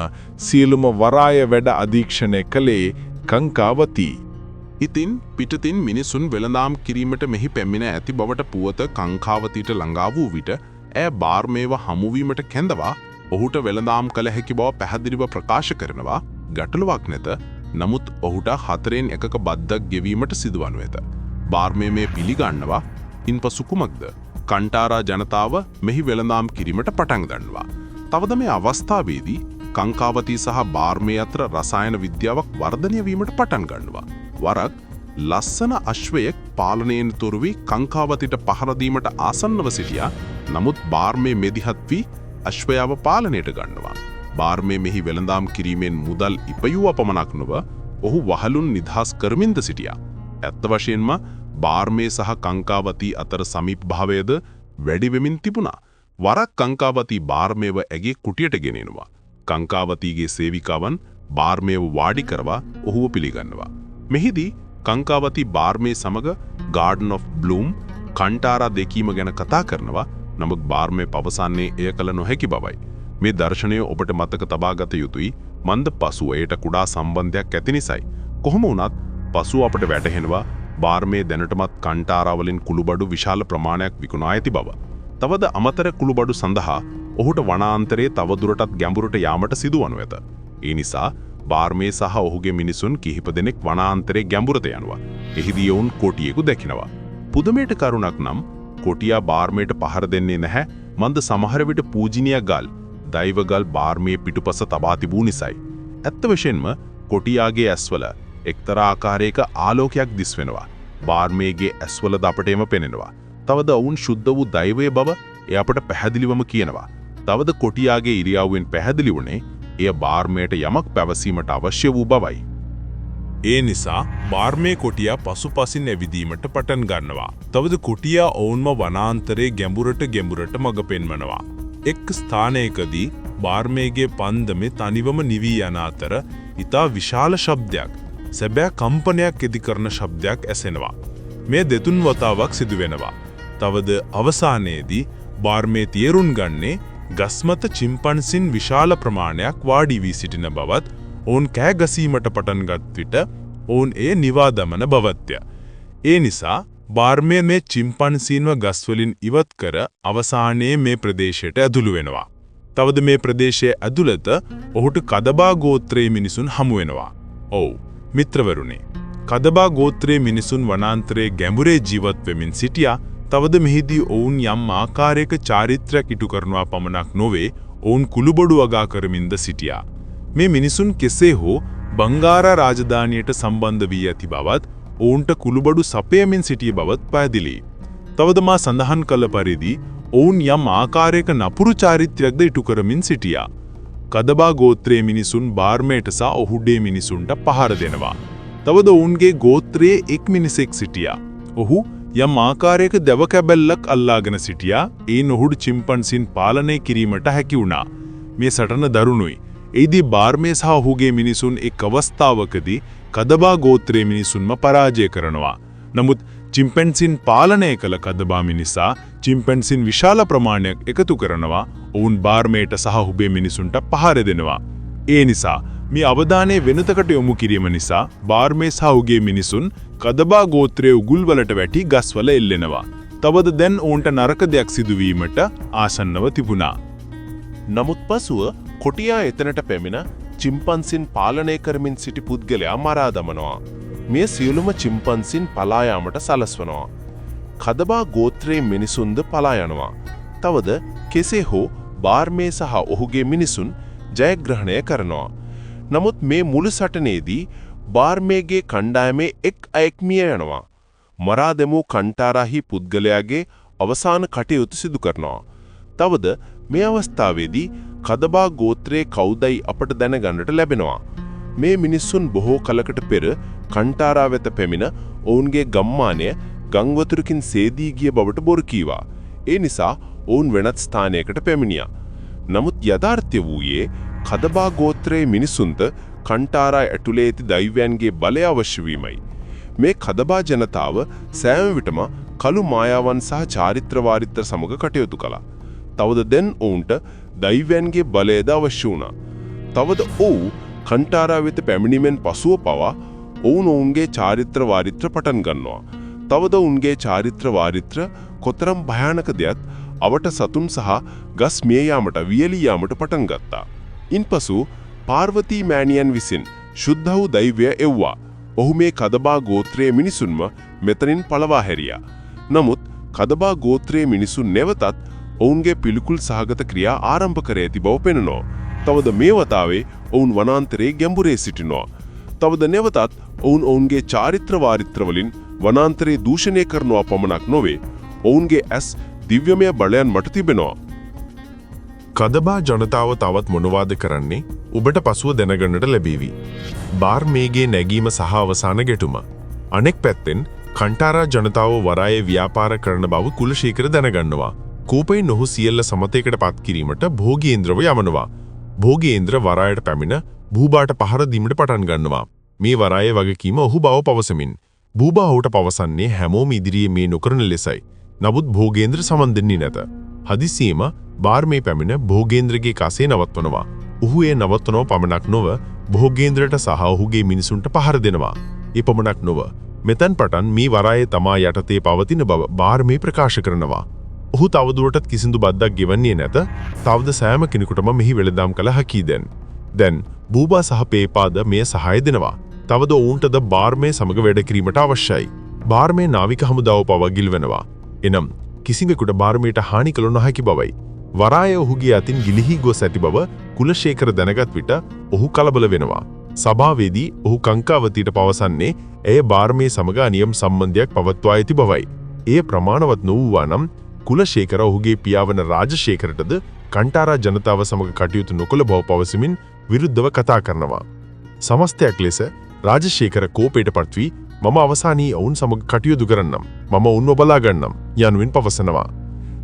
සියලුම වරාය වැඩ අධීක්ෂණය කළේ කංකාවතී. ඉතින් පිටතින් මිනිසුන් වෙළඳාම් කිරීමට මෙහි පැමිණ ඇති බවට පුවත කංකාවතීට ළඟා වූ විට ඇය බාර්මේව හමුවීමට කැඳවා ඔහුට වෙළඳාම් කළ හැකි බව පැහැදිලිව ප්‍රකාශ කරනවා. ගැටලුවක් නැත. නමුත් ඔහුට 4න් 1ක බද්දක් ගෙවීමට සිදුවනු ඇත. බාර්මේ මේ පිළිගන්නවා. ඉන්පසු කුමක්ද? කන්ටාරා ජනතාව මෙහි වෙළඳාම් කිරීමට පටන් ගන්නවා. තවද මේ අවස්ථාවේදී කංකාවතී සහ බාර්මේ අතර රසායන විද්‍යාවක් වර්ධනය වීමට පටන් ගන්නවා. වරක් ලස්සන අශ්වයෙක් පාලනයෙන් තොර වී කංකාවතීට පහර දීමට ආසන්නව සිටියා. නමුත් බාර්මේ මෙදිහත් වී අශ්වයාව පාලනයට ගන්නවා. බාර්මේ මෙහි වෙළඳාම් කිරීමෙන් මුදල් ඉපයුව පමණක් නොව ඔහු වහලුන් නිදහස් කරමින්ද සිටියා. ඇත්ත වශයෙන්ම බාර්මේ සහ කංකාවතී අතර සමීපභාවයද වැඩි වෙමින් තිබුණා. වරක් කංකාවතී බාර්මේව ඇගේ කුටියට ගෙනෙනවා. කංකාවතීගේ සේවිකාවන් බාර්මේව වාඩි කරවා ඔහුව පිළිගන්නවා. මෙහිදී කංකාවතී බාර්මේ සමග ගාඩන් ඔෆ් බ්ලූම් කන්ටාරා දෙකීම ගැන කතා කරනවා. නමුත් බාර්මේ පවසන්නේ එය කළ නොහැකි බවයි. මේ දර්ශනය ඔබට මතක තබාගත යුතුයි. මන්ද පසුව එයට කුඩා සම්බන්ධයක් ඇති නිසායි. කොහොම වුණත් පසුව අපට වැටහෙනවා බාර්මේ දැනටමත් කන්ටාරාවලින් කුළුබඩු විශාල ප්‍රමාණයක් විකුණා ඇති බව. තවද අමතර කුළුබඩු සඳහා ඔහුට වනාන්තරයේ තවදුරටත් ගැඹුරට යාමට සිදුවනු ඇත. ඒ නිසා බාර්මේ සහ ඔහුගේ මිනිසුන් කිහිප දෙනෙක් වනාන්තරයේ ගැඹුරට යනවා. එහිදී ඔවුන් කොටියෙකු දැකිනවා. පුදුමයට කරුණක් නම් කොටියා බාර්මේට පහර දෙන්නේ නැහැ. මන්ද සමහර විට පූජනීය ගල්, දෛවගල් බාර්මේ පිටුපස තබා තිබූ නිසායි. ඇත්ත වශයෙන්ම කොටියාගේ ඇස්වල එක්තරා ආකාරයක ආලෝකයක් දිස්වෙනවා. බාර්මේගේ ඇස්වල දපටේම පෙනෙනවා. තවද ඔවුන් ශුද්ධ වූ දෛවයේ බව එය අපට පැහැදිලිවම කියනවා. තවද කොටියාගේ ඉරියව්වෙන් පැහැදිලි වුණේ එය බාර්මේට යමක් පැවසීමට අවශ්‍ය වූ බවයි. ඒ නිසා බාර්මේ කොටියා පසුපසින් ඇවිදීමට පටන් ගන්නවා. තවද කොටියා ඔවුන්ම වනාන්තරයේ ගැඹුරට මඟ පෙන්වනවා. එක් ස්ථානයකදී බාර්මේගේ පන්දමේ තනිවම නිවී යන අතර ඉතා විශාල ශබ්දයක්, සැබෑ කම්පනයක් ඇති කරන ශබ්දයක් ඇසෙනවා. මේ දෙතුන් වතාවක් සිදුවෙනවා. තවද අවසානයේදී බාර්මේ තේරුම් ගන්නේ ගස්මත චිම්පන්සින් විශාල ප්‍රමාණයක් වාඩි වී සිටින බවත්, ඔවුන් කෑ ගසීමට පටන්ගත් විට ඔවුන් ඒ නිවා දමන බවත්ය. ඒ නිසා බාර්මේ මේ චිම්පන්සීන්ව ගස්වලින් ඉවත් කර අවසානයේ මේ ප්‍රදේශයට ඇතුළු වෙනවා. තවද මේ ප්‍රදේශයේ ඇතුළත ඔහුට කදබා ගෝත්‍රයේ මිනිසුන් හමු වෙනවා. ඔව් මිත්‍රවරුනි, කදබා ගෝත්‍රයේ මිනිසුන් වනාන්තරයේ ගැඹුරේ ජීවත් වෙමින් සිටියා. තවද මෙහිදී ඔවුන් යම් ආකාරයක චාරිත්‍රයක් ඉටු කරනවා පමණක් නොවේ, ඔවුන් කුළුබඩු වගා කරමින්ද සිටියා. මේ මිනිසුන් කෙසේ හෝ බංගාරා රාජධානියට සම්බන්ධ වී ඇති බවත්, ඔවුන්ට කුළුබඩු සපයමින් සිටිය බවත් පැහැදිලි. තවද මා සඳහන් කළ පරිදි ඔවුන් යම් ආකාරයක නපුරු චාරිත්‍රයක්ද ඉටු කරමින් සිටියා. කදබා ගෝත්‍රයේ මිනිසුන් බාර්මේට සහ ඔහුගේ මිනිසුන්ට පහර දෙනවා. තවද ඔවුන්ගේ ගෝත්‍රයේ එක් මිනිසෙක් සිටියා. ඔහු යම් ආකාරයක දැව කැබැල්ලක් අල්ලාගෙන සිටියා. ඒ ඔහුට චිම්පන්සින් පාලනය කිරීමට හැකි වුණා. මේ සටන දරුණුයි. එහිදී බාර්මේ සහ ඔහුගේ මිනිසුන් එක් අවස්ථාවකදී කදබා ගෝත්‍රයේ මිනිසුන්ම පරාජය කරනවා. නමුත් චිම්පන්සින් පාලනය කළ කදබා මිනිසා චිම්පන්සින් විශාල ප්‍රමාණයක් එකතු කරනවා. ඔවුන් බාර්මේට සහ ඔහුගේ මිනිසුන්ට පහර දෙනවා. ඒ නිසා මේ අවධානය වෙනතකට යොමු කිරීම නිසා බාර්මේ සහ ඔහුගේ මිනිසුන් කදබා ගෝත්‍රයේ උගුල්වලට වැටි ගස්වල එල්ලෙනවා. තවද දැන් ඔවුන්ට නරක දෙයක් සිදුවීමට ආසන්නව තිබුණා. නමුත් පසුව කොටියා එතනට පැමිණ චිම්පන්සින් පාලනය කරමින් සිටි පුද්ගලයා මරා දමනවා. මේ සියලුම චිම්පන්සින් පලා යාමට සලස්වනවා. කදබා ගෝත්‍රයේ මිනිසුන්ද පලා යනවා. තවද කෙසේ හෝ බාර්මේ සහ ඔහුගේ මිනිසුන් ජයග්‍රහණය කරනවා. නමුත් මේ මුළු සටනේදී බාර්මේගේ කණ්ඩායමේ එක් අයෙක් මිය යනවා. මරා දැමූ කන්ටාරාහි පුද්ගලයාගේ අවසාන කටයුතු සිදු කරනවා. තවද මේ අවස්ථාවේදී කදබා ගෝත්‍රයේ කවුදයි අපට දැනගන්නට ලැබෙනවා. මේ මිනිස්සුන් බොහෝ කලකට පෙර කන්ටාරා වෙත පැමිණ ඔවුන්ගේ ගම්මානය ගංවතුරකින් සේදී ගිය බවට බොරු කීවා. ඒ නිසා ඔවුන් වෙනත් ස්ථානයකට පැමිණියා. නමුත් යථාර්ථය වූයේ කදබා ගෝත්‍රයේ මිනිසුන්ට කන්ටාරා ඇතුලේ ඇති දෛවයන්ගේ බලය අවශ්‍ය වීමයි. මේ කදබා ජනතාව සෑම විටම කළු මායාවන් සහ චාරිත්‍ර වාරිත්‍ර සමග කටයුතු කළා. තවද දැන් ඔවුන්ට දෛවයන්ගේ බලයද අවශ්‍ය වුණා. තවද ඔවුන් කන්ටාරා වෙත පැමිණීමෙන් පසුව පවා ඔවුන්ගේ චාරිත්‍ර වාරිත්‍ර පටන් ගන්නවා. තවද ඔවුන්ගේ චාරිත්‍ර වාරිත්‍ර කොතරම් භයානකදයත් අවට සතුන් සහ ගස් මිය යාමට වියලී යාමට පටන් ගත්තා. ඉන්පසු පාර්වතී මෑණියන් විසින් ශුද්ධ වූ දෛවය එව්වා. ඔහු මේ කදබා ගෝත්‍රයේ මිනිසුන්ම මෙතනින් පළවා හැරියා. නමුත් කදබා ගෝත්‍රයේ මිනිසුන් නැවතත් ඔවුන්ගේ පිළිකුල් සහගත ක්‍රියා ආරම්භ කර ඇති බව පෙනෙනවා. තවද මේ වතාවේ ඔවුන් වනාන්තරයේ ගැඹුරේ සිටිනවා. තවද නැවතත් ඔවුන්ගේ චාරිත්‍ර වාරිත්‍ර වලින් වනාන්තරයේ දූෂණය කරනවා පමණක් නොවේ. ඔවුන්ගේ ඇස් දිව්‍යමය බලයන් මත තිබෙනවා. කදබා ජනතාව තවත් මොනවාද කරන්නේ ඔබට පසුව දැනගන්නට ලැබේවි. බාර්මේගේ නැගීම සහ අවසාන ගැටුම. අනෙක් පැත්තෙන් කන්ටාරා ජනතාව වරායේ ව්‍යාපාර කරන බව කුලශේඛර දැනගන්නවා. කෝපයෙන් ඔහු සියල්ල සමතයකට පත් කිරීමට භෝගීන්ද්‍රව යමනවා. භෝගීන්ද්‍ර වරායට පැමිණ භූබාට පහර දීමට පටන් ගන්නවා. මේ වරායේ වගකීම ඔහු බව පවසමින් භූබා ඔහුට පවසන්නේ හැමෝම ඉදිරියේ මේ නොකරන ලෙසයි. නමුත් භෝගේන්ද්‍ර සමන් දෙන්නේ නැත. හදිසියෙම බාර්මේ පැමිණ භෝගේන්ද්‍රගේ කසේ නවත්වනවා. ඔහු ඒ නවත්වනව පමණක් නොව භෝගේන්ද්‍රට සහ ඔහුගේ මිනිසුන්ට පහර දෙනවා. ඒ පමණක් නොව මෙතන් පටන් මේ වරායේ තමා යටතේ පවතින බව බාර්මේ ප්‍රකාශ කරනවා. ඔහු තවදුරටත් කිසිදු බද්දක් ගෙවන්නේ නැත. තවද සෑම කෙනෙකුටම මෙහි වෙළඳාම් කළ හැකි දැන් භූබා සහ පේපාද මේ සහාය දෙනවා. තවද ඔවුන්ටද බාර්මේ සමග වැඩ කිරීමට අවශ්‍යයි. බාර්මේ නාවික හමුදාව පවා ගිල්වෙනවා. එනම් කිසිවෙකුට බාර්මේට හානි කළ නොහැකි බවයි. වරාය ඔහුගේ අතින් ගිලිහි ගොස් ඇති බව කුලශේඛර දැනගත් විට ඔහු කලබල වෙනවා. සභාවේදී ඔහු කංකාවතීට පවසන්නේ ඇය බාර්මේ සමග අනියම් සම්බන්ධයක් පවත්වා ඇති බවයි. එය ප්‍රමාණවත් නොවුවා නම් කුලශේඛර ඔහුගේ පියාවන රාජශේඛරටද කන්ටාරා ජනතාව සමග කටයුතු නොකළ බව පවසමින් විරුද්ධව කතා කරනවා. සමස්තයක් ලෙස රාජශේඛර කෝපයට පත් වී මම අවසානයේ ඔවුන් සමග කටයුතු කරන්නම්. මම ඔවුන්ව බලා ගන්නම් යනුවෙන් පවසනවා.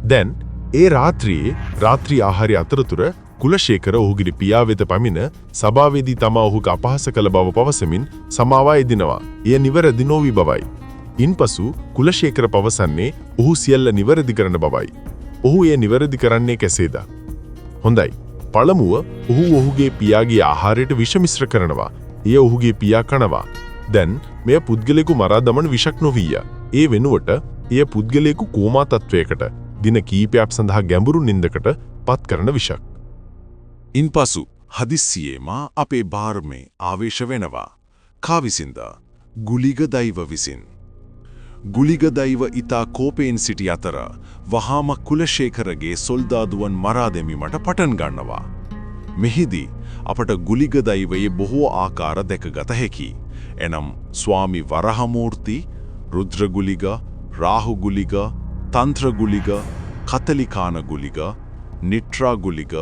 දැන් ඒ රාත්‍රී ආහාරය අතරතුර කුලශේඛර ඔහුගේ පියා වෙත පැමිණ සභාවේදී තමා ඔහු අපහාස කළ බව පවසමින් සමාවා එදිනවා. එය නිවැරදි නොවි බවයි. ඉන්පසු කුලශේඛර පවසන්නේ ඔහු සියල්ල නිවැරදි කරන බවයි. ඔහු එය නිවැරදි කරන්නේ කෙසේද? හොඳයි. පළමුව ඔහු ඔහුගේ පියාගේ ආහාරයට විෂ මිශ්‍ර කරනවා. එය ඔහුගේ පියා කනවා. දැන් මෙය පුද්ගලයෙකු මරා දමන විෂක් නොවිය. ඒ වෙනුවට එය පුද්ගලයෙකු කෝමා තත්වයකට දින කීපයක් සඳහා ගැඹුරු නින්දකට පත් කරන විෂක්. ඉන්පසු හදිස්සියේම අපේ බාර්මේ ආවේශ වෙනවා. කාවිසින්ද ගුලිග දෛව විසින්. ගුලිග දෛව ඉතා කෝපයෙන් සිටි අතර වහාම කුලශේඛරගේ සොල්දාදුවන් මරා දැමීමට පටන් ගන්නවා. මෙහිදී අපට ගුලිග දෛවයේ බොහෝ ආකාර දැකගත හැකි. එනම් ස්වාමි වරහමූර්ති, රුද්‍රගුලිග, රාහුගුලිග, තන්ත්‍රගුලිග, කතලිකාන ගුලිග, නිට්‍රාගුලිග,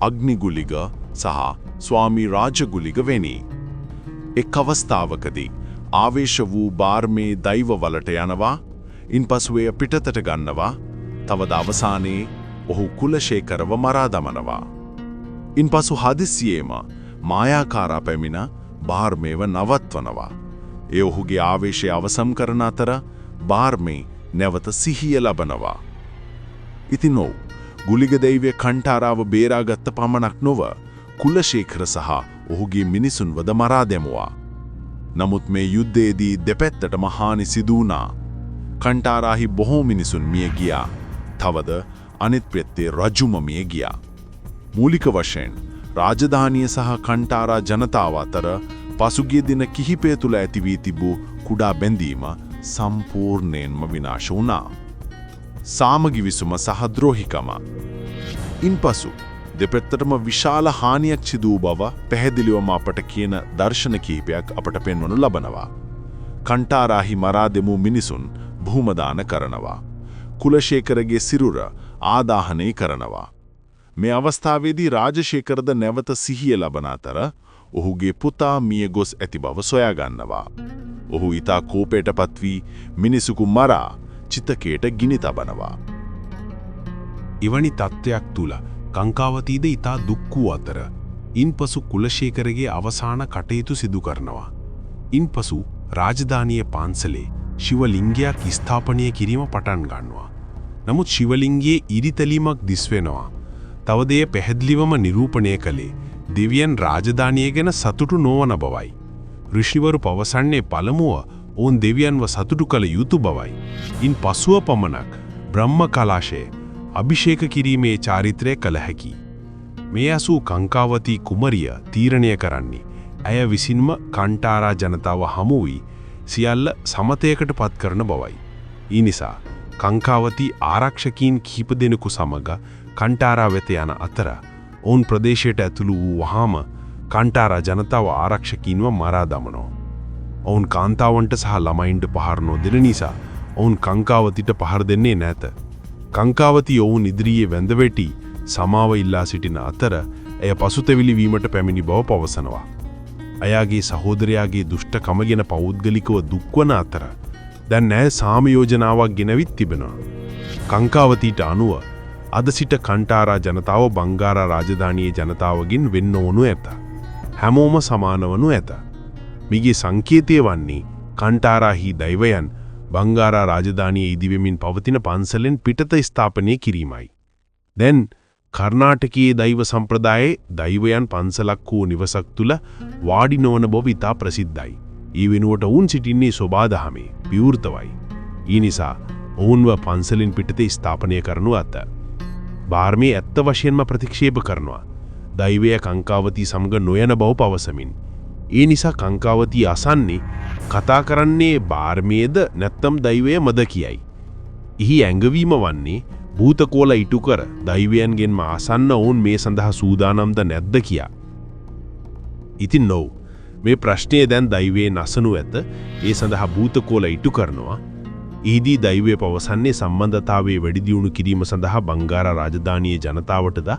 අග්නිගුලිග සහ ස්වාමි රාජගුලිග වෙනි. එක් අවස්ථාවකදී ආවේශ වූ බාර්මේ දෛව වලට යනවා. ඉන්පසු එය පිටතට ගන්නවා. තවද අවසානයේ ඔහු කුලශේඛරව මරා දමනවා. ඉන්පසු හදිස්සියේම මායාකාරා පැමිණ බාර්මේව නවත්වනවා. ඒ ඔහුගේ ආවේශය අවසම් කරන අතර බාර්මේ නැවත සිහිය ලබනවා. ඉතින් ඔව් ගුලිග දෛවයේ කන්ටාරාව බේරාගත්ත පමණක් නොව කුලශේඛර සහ ඔහුගේ මිනිසුන්වද මරා දැමුවා. නමුත් මේ යුද්ධයේදී දෙපැත්තටම හානි සිදු වුණා. කන්ටාරාහි බොහෝ මිනිසුන් මිය ගියා. තවද අනිත් පැත්තේ රජුම මිය ගියා. මූලික වශයෙන් රාජධානිය සහ කන්ටාරා ජනතාව අතර පසුගිය දින කිහිපය තුළ ඇති වී තිබූ කුඩා බැඳීම සම්පූර්ණයෙන්ම විනාශ වුණා. සාමගි විසුම සහ ද්‍රෝහිකම. ඉන්පසු දෙපැත්තටම විශාල හානියක් සිදු වූ බව පැහැදිලිවම අපට කියන දර්ශන කිහිපයක් අපට පෙන්වනු ලබනවා. කන්ටාරාහි මරා දෙමු මිනිසුන් භූමදාන කරනවා. කුලශේඛරගේ සිරුර ආදාහනය කරනවා. මේ අවස්ථාවේදී රාජශේඛරද නැවත සිහිය ලබන අතර ඔහුගේ පුතා මිය ගොස් ඇති බව සොයාගන්නවා. ඔහු ඊතා කෝපයටපත් වී මිනිසුකු මරා චිතකයට ගිනි තබනවා. එවැනි තත්ත්වයක් තුල කංකාවතීද ඊතා දුක් වූ අතර ඉන්පසු කුලශේකරගේ අවසාන කටයුතු සිදු කරනවා. ඉන්පසු රාජධානියේ පන්සලේ ශිවලිංගයක් ස්ථාපනය කිරීම පටන් ගන්නවා. නමුත් ශිවලිංගයේ ඉරිතලීමක් දිස් වෙනවා. තව දෙය පැහැදිලිවම නිරූපණය කළේ දෙවියන් රාජධානිය ගැන සතුටු නොවන බවයි. ඍෂිවරු පවසන්නේ පළමුව ඔවුන් දෙවියන්ව සතුටු කළ යුතු බවයි. ඉන් පසුව පමණක් බ්‍රහ්ම කලාශය අභිෂේක කිරීමේ චාරිත්‍රය කළ හැකි. මේ අසූ කංකාවතී කුමරිය තීරණය කරන්නේ ඇය විසින්ම කන්ටාරා ජනතාව හමු වී සියල්ල සමතයකට පත් කරන බවයි. ඒ නිසා කංකාවතී ආරක්ෂකීන් කිහිප දෙනෙකු සමග කන්ටාරා වෙත යන අතර ඔවුන් ප්‍රදේශයට ඇතුළු වූ වහාම කන්ටාරා ජනතාව ආරක්ෂකීන්ව මරා දමනවා. ඔවුන් කාන්තාවන්ට සහ ළමයින්ට පහර නොදෙන නිසා ඔවුන් කංකාවතිට පහර දෙන්නේ නැත. කංකාවතී ඔවුන් ඉදිරියේ වැඳ සමාව ඉල්ලා සිටින අතර එය පසුතැවිලි වීමට පැමිණි බව පවසනවා. අයාගේ සහෝදරයාගේ දුෂ්ටකම ගැන පෞද්ගලිකව දුක්වන අතර දැන් නැය සාමයෝජනාවක් ගෙනවිත් තිබෙනවා. කංකාවතීට අනුව අද සිට කන්ටාරා ජනතාව බංගාරා රාජධානියේ ජනතාවගෙන් වෙන්න ඕනු ඇත. හැමෝම සමානවනු ඇත. මිගේ සංකේතය වන්නේ කන්ටාරාහි දෛවයන් බංගාරා රාජධානියේ ඉදිවෙමින් පවතින පන්සලෙන් පිටත ස්ථාපනය කිරීමයි. දැන් කර්ණාටකයේ දෛව සම්ප්‍රදායේ දෛවයන් පන්සලක් වූ නිවසක් තුල වාඩි නොවන බව ඉතා ප්‍රසිද්ධයි. ඒ වෙනුවට ඔවුන් සිටින්නේ සෝබාදහමේ විවෘතවයි. ඒ නිසා ඔවුන්ව පන්සලෙන් පිටතේ ස්ථාපනය කරනු ඇත. බාර්මේ ඇත්ත වශයෙන්ම ප්‍රතික්ෂේප කරනවා. දෛවය කංකාවතී සමග නොයන බව පවසමින්. ඒ නිසා කංකාවතී අසන්නේ කතා කරන්නේ බාර්මේද නැත්නම් දෛවය මද කියයි. එහි ඇඟවීම වන්නේ භූතකෝල ඉටු කර දෛවයන්ගෙන්ම ආසන්න ඔවුන් මේ සඳහා සූදානම්ද නැද්ද කියා. ඉතින් නොව මේ ප්‍රශ්නය දැන් දෛවයේ නසනු ඇත. ඒ සඳහා භූතකෝල ඉටු කරනවා. එහිදී දෛවය පවසන්නේ සම්බන්ධතාවයේ වැඩිදියුණු කිරීම සඳහා බංගාරා රාජධානියේ ජනතාවටද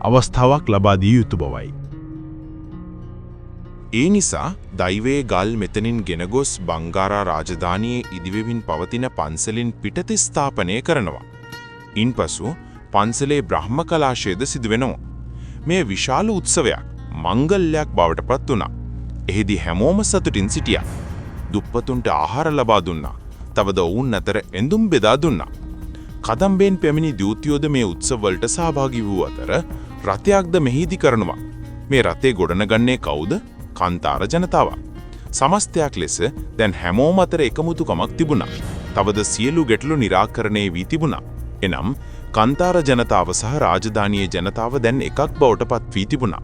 අවස්ථාවක් ලබා දිය යුතු බවයි. ඒ නිසා දෛවයේ ගල් මෙතනින් ගෙන ගොස් බංගාරා රාජධානියේ ඉදිවෙමින් පවතින පන්සලින් පිටත ස්ථාපනය කරනවා. ඉන්පසු පන්සලේ බ්‍රහ්ම කලාශයද සිදුවෙනවා. මේ විශාල උත්සවයක් මංගල්‍යයක් බවට පත් වුණා. එහිදී හැමෝම සතුටින් සිටියා. දුප්පතුන්ට ආහාර ලබා දුන්නා. තවද ඔවුන් අතර එඳුම් බෙදා දුන්නා. කදම්බෙන් පැමිණි දූතයෝද මේ උත්සවවලට සහභාගී වූ අතර රථයක්ද මෙහිදී කරනවා. මේ රථේ ගොඩනගන්නේ කවුද? කන්තාර ජනතාව. සමස්තයක් ලෙස දැන් හැමෝම අතර එකමුතුකමක් තිබුණා. තවද සියලු ගැටලු निराකරණය වී තිබුණා. එනම් කන්තාර ජනතාව සහ රාජධානියේ ජනතාව දැන් එකක් බවට පත් වී තිබුණා.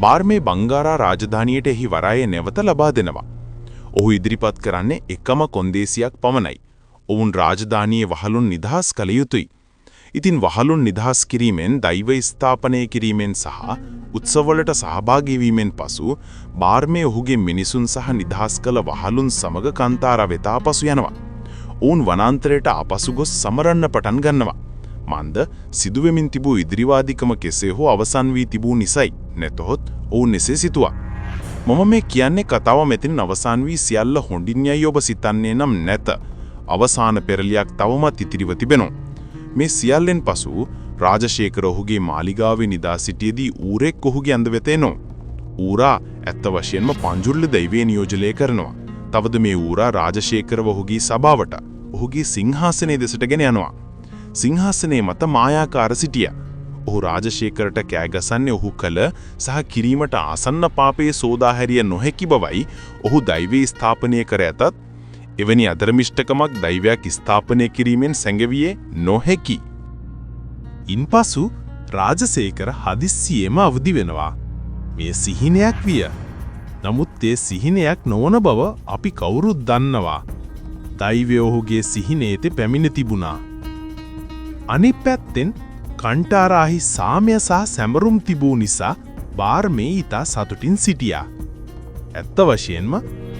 බාර්මේ බංගාරා රාජධානියට එහි වරාය නැවත ලබා දෙනවා. ඔහු ඉදිරිපත් කරන්නේ එකම කොන්දේසියක් පමණයි. ඔවුන් රාජධානියේ වහලුන් නිදහස් කළ යුතුයි. ඉතින් වහලුන් නිදහස් කිරීමෙන් දෛව ස්ථාපනය කිරීමෙන් සහ උත්සවවලට සහභාගී වීමෙන් පසු බාර්මේ ඔහුගේ මිනිසුන් සහ නිදහස් කළ වහලුන් සමග කන්තාරා වෙත ආපසු යනවා. ඔවුන් වනාන්තරයට ආපසු ගොස් සමරන්න පටන් ගන්නවා. මන්ද සිදුවෙමින් තිබූ ඉදිරිවාදිකම කෙසේ හෝ අවසන් වී තිබූ නිසයි. නැතහොත් ඔවුන් එසේ සිතුවා. මම මේ කියන්නේ කතාව මෙතනින් අවසන් වී සියල්ල හොඳින් යයි ඔබ සිතන්නේ නම් නැත. අවසාන පෙරලියක් තවමත් ඉතිරිව තිබෙනවා. මේ සියල්ලෙන් පසු රාජශේකර ඔහුගේ මාලිගාවේ නිදා සිටියේදී ඌරෙක් ඔහුගේ අඳ වෙත එනවා. ඌරා ඇත්ත වශයෙන්ම පංජුර්ල දෛවය නියෝජනය කරනවා. තවද මේ ඌරා රාජශේකරව ඔහුගේ සභාවට ඔහුගේ සිංහාසනයේ දෙසට ගෙන යනවා. සිංහාසනයේ මත මායාකාර සිටියා. ඔහු රාජශේකරට කෑගසන්නේ ඔහු කළ සහ කිරීමට ආසන්න පාපයේ සෝදා හැරිය නොහැකි බවයි ඔහු දෛවයේ ස්ථාපනය කර ඇතත් එවැනි අධර්මිෂ්ඨකමක් දෛවයක් ස්ථාපනය කිරීමෙන් සැඟවියේ නොහැකි. ඉන්පසු රාජශේකර හදිස්සියෙම අවදි වෙනවා. මේ සිහිනයක් විය. නමුත් ඒ සිහිනයක් නොවන බව අපි කවුරුත් දන්නවා. දෛවය ඔහුගේ සිහිනයේත පැමිණ තිබුණා. අනිත් පැත්තෙන් කන්ටාරාහි සාමය සහ සැමරුම් තිබූ නිසා බාර්මේ ඊතා සතුටින් සිටියා. ඇත්ත වශයෙන්ම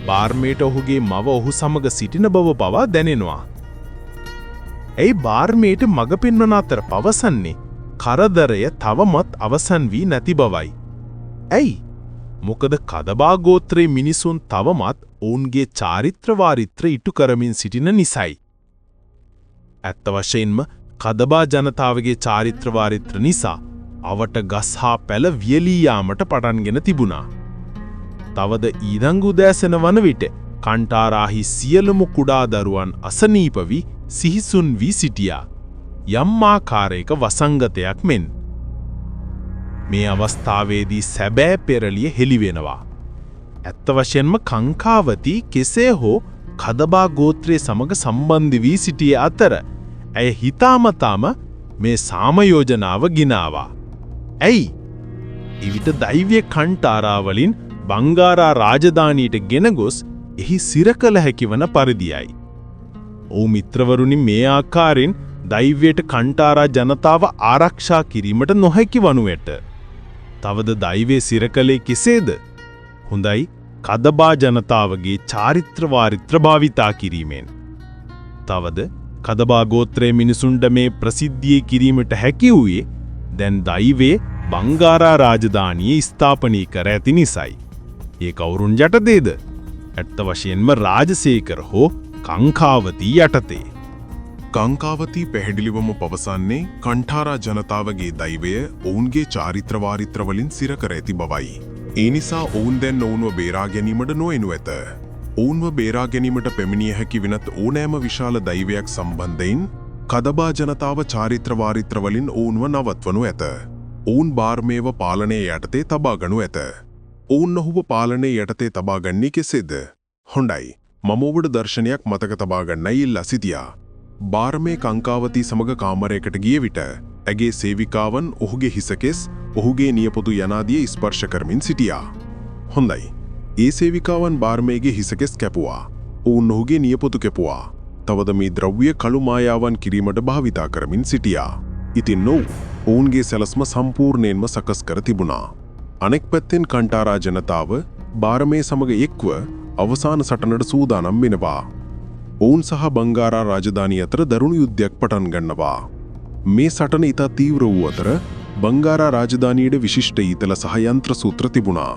බාර්මේට ඔහුගේ මව ඔහු සමග සිටින බව පවා දැනෙනවා. ඇයි බාර්මේට මඟ පෙන්වන අතර පවසන්නේ කරදරය තවමත් අවසන් වී නැති බවයි. ඇයි? මොකද කදබා ගෝත්‍රයේ මිනිසුන් තවමත් ඔවුන්ගේ චාරිත්‍ර වාරිත්‍ර ඉටු කරමින් සිටින නිසයි. ඇත්ත වශයෙන්ම කදබා ජනතාවගේ චාරිත්‍ර වාරිත්‍ර නිසා අවට ගස් හා පැල වියලී යාමට පටන්ගෙන තිබුණා. තවද ඊදංගු උදෑසන වන විට කන්ටාරාහි සියලුම කුඩා දරුවන් අසනීප වී සිහිසුන් වී සිටියා. යම් ආකාරයක වසංගතයක් මෙන්. මේ අවස්ථාවේදී සැබෑ පෙරළිය හෙළිවෙනවා. ඇත්ත වශයෙන්ම කංකාවති කෙසේ හෝ කදබා ගෝත්‍රයේ සමග සම්බන්ධ වී සිටියේ අතර ඇය හිතාමතාම මේ සාමයෝජනාව ගිනාවා. ඇයි? එවිට දෛව්‍ය කන්ටාරාවලින් බංගාරා රාජධානියට ගෙන ගොස් එහි සිර කළ හැකි වන පරිදියයි. ඔව් මිත්‍රවරුනි, මේ ආකාරයෙන් දෛව්‍යයට කන්ටාරා ජනතාව ආරක්ෂා කිරීමට නොහැකි වනු ඇත. තවද දෛවයේ සිර කළේ කෙසේද? හොඳයි, කදබා ජනතාවගේ චාරිත්‍ර වාරිත්‍ර භාවිතා කිරීමෙන්. තවද කදබා ගෝත්‍රයේ මිනිසුන්ට මේ ප්‍රසිද්ධිය කිරීමට හැකි වූයේ දැන් දෛවයේ බංගාරා රාජධානියේ ස්ථාපනය කර ඇති නිසයි. ඒ කවුරුන් යටතේද? ඇත්ත වශයෙන්ම රාජසේකර හෝ කංකාවති යටතේ. කංකාවති පැහැදිලිවම පවසන්නේ කන්ටාරා ජනතාවගේ දෛවය ඔවුන්ගේ චාරිත්‍ර වාරිත්‍ර වලින් සිර කර ඇති බවයි. ඒ නිසා ඔවුන් දැන් ඔවුන්ව බේරා ගැනීමට නොඑනු ඇත. ඔවුන්ව බේරා ගැනීමට පැමිණිය හැකි වෙනත් ඕනෑම විශාල දෛවයක් සම්බන්ධයෙන් කදබා ජනතාව චාරිත්‍ර වාරිත්‍ර වලින් ඔවුන්ව නවත්වනු ඇත. ඔවුන් බාර්මේව පාලනය යටතේ තබා ගනු ඇත. ඔවුන් ඔහුව පාලනය යටතේ තබා ගන්නේ කෙසේද? හොඳයි, මම ඔබට දර්ශනයක් මතක තබා ගන්නයි ඉල්ලා සිටියා. බාර්මේ කංකාවති සමග කාමරයකට ගිය විට ඇගේ සේවිකාවන් ඔහුගේ හිසකෙස්, ඔහුගේ නියපොතු යනාදිය ස්පර්ශ කරමින් සිටියා. හොඳයි, ඒ සේවිකාවන් බාර්මේගේ හිසකෙස් කැපුවා. ඔවුන් ඔහුගේ නියපොතු කැපුවා. තවද මේ ද්‍රව්‍ය කළු මායාවන් කිරීමට භාවිතා කරමින් සිටියා. ඉතින් ඔවුන්ගේ සැලස්ම සම්පූර්ණයෙන්ම සකස් කර තිබුණා. අනෙක් පැත්තෙන් කන්ටාරා ජනතාව බාර්මේ සමග එක්ව අවසාන සටනට සූදානම් වෙනවා. ඔවුන් සහ බංගාරා රාජධානිය අතර දරුණු යුද්ධයක් පටන් ගන්නවා. මේ සටන ඉතා තීව්‍ර වූ අතර බංගාරා රාජධානියේ විශිෂ්ට ඊතල සහ යන්ත්‍ර සූත්‍ර තිබුණා.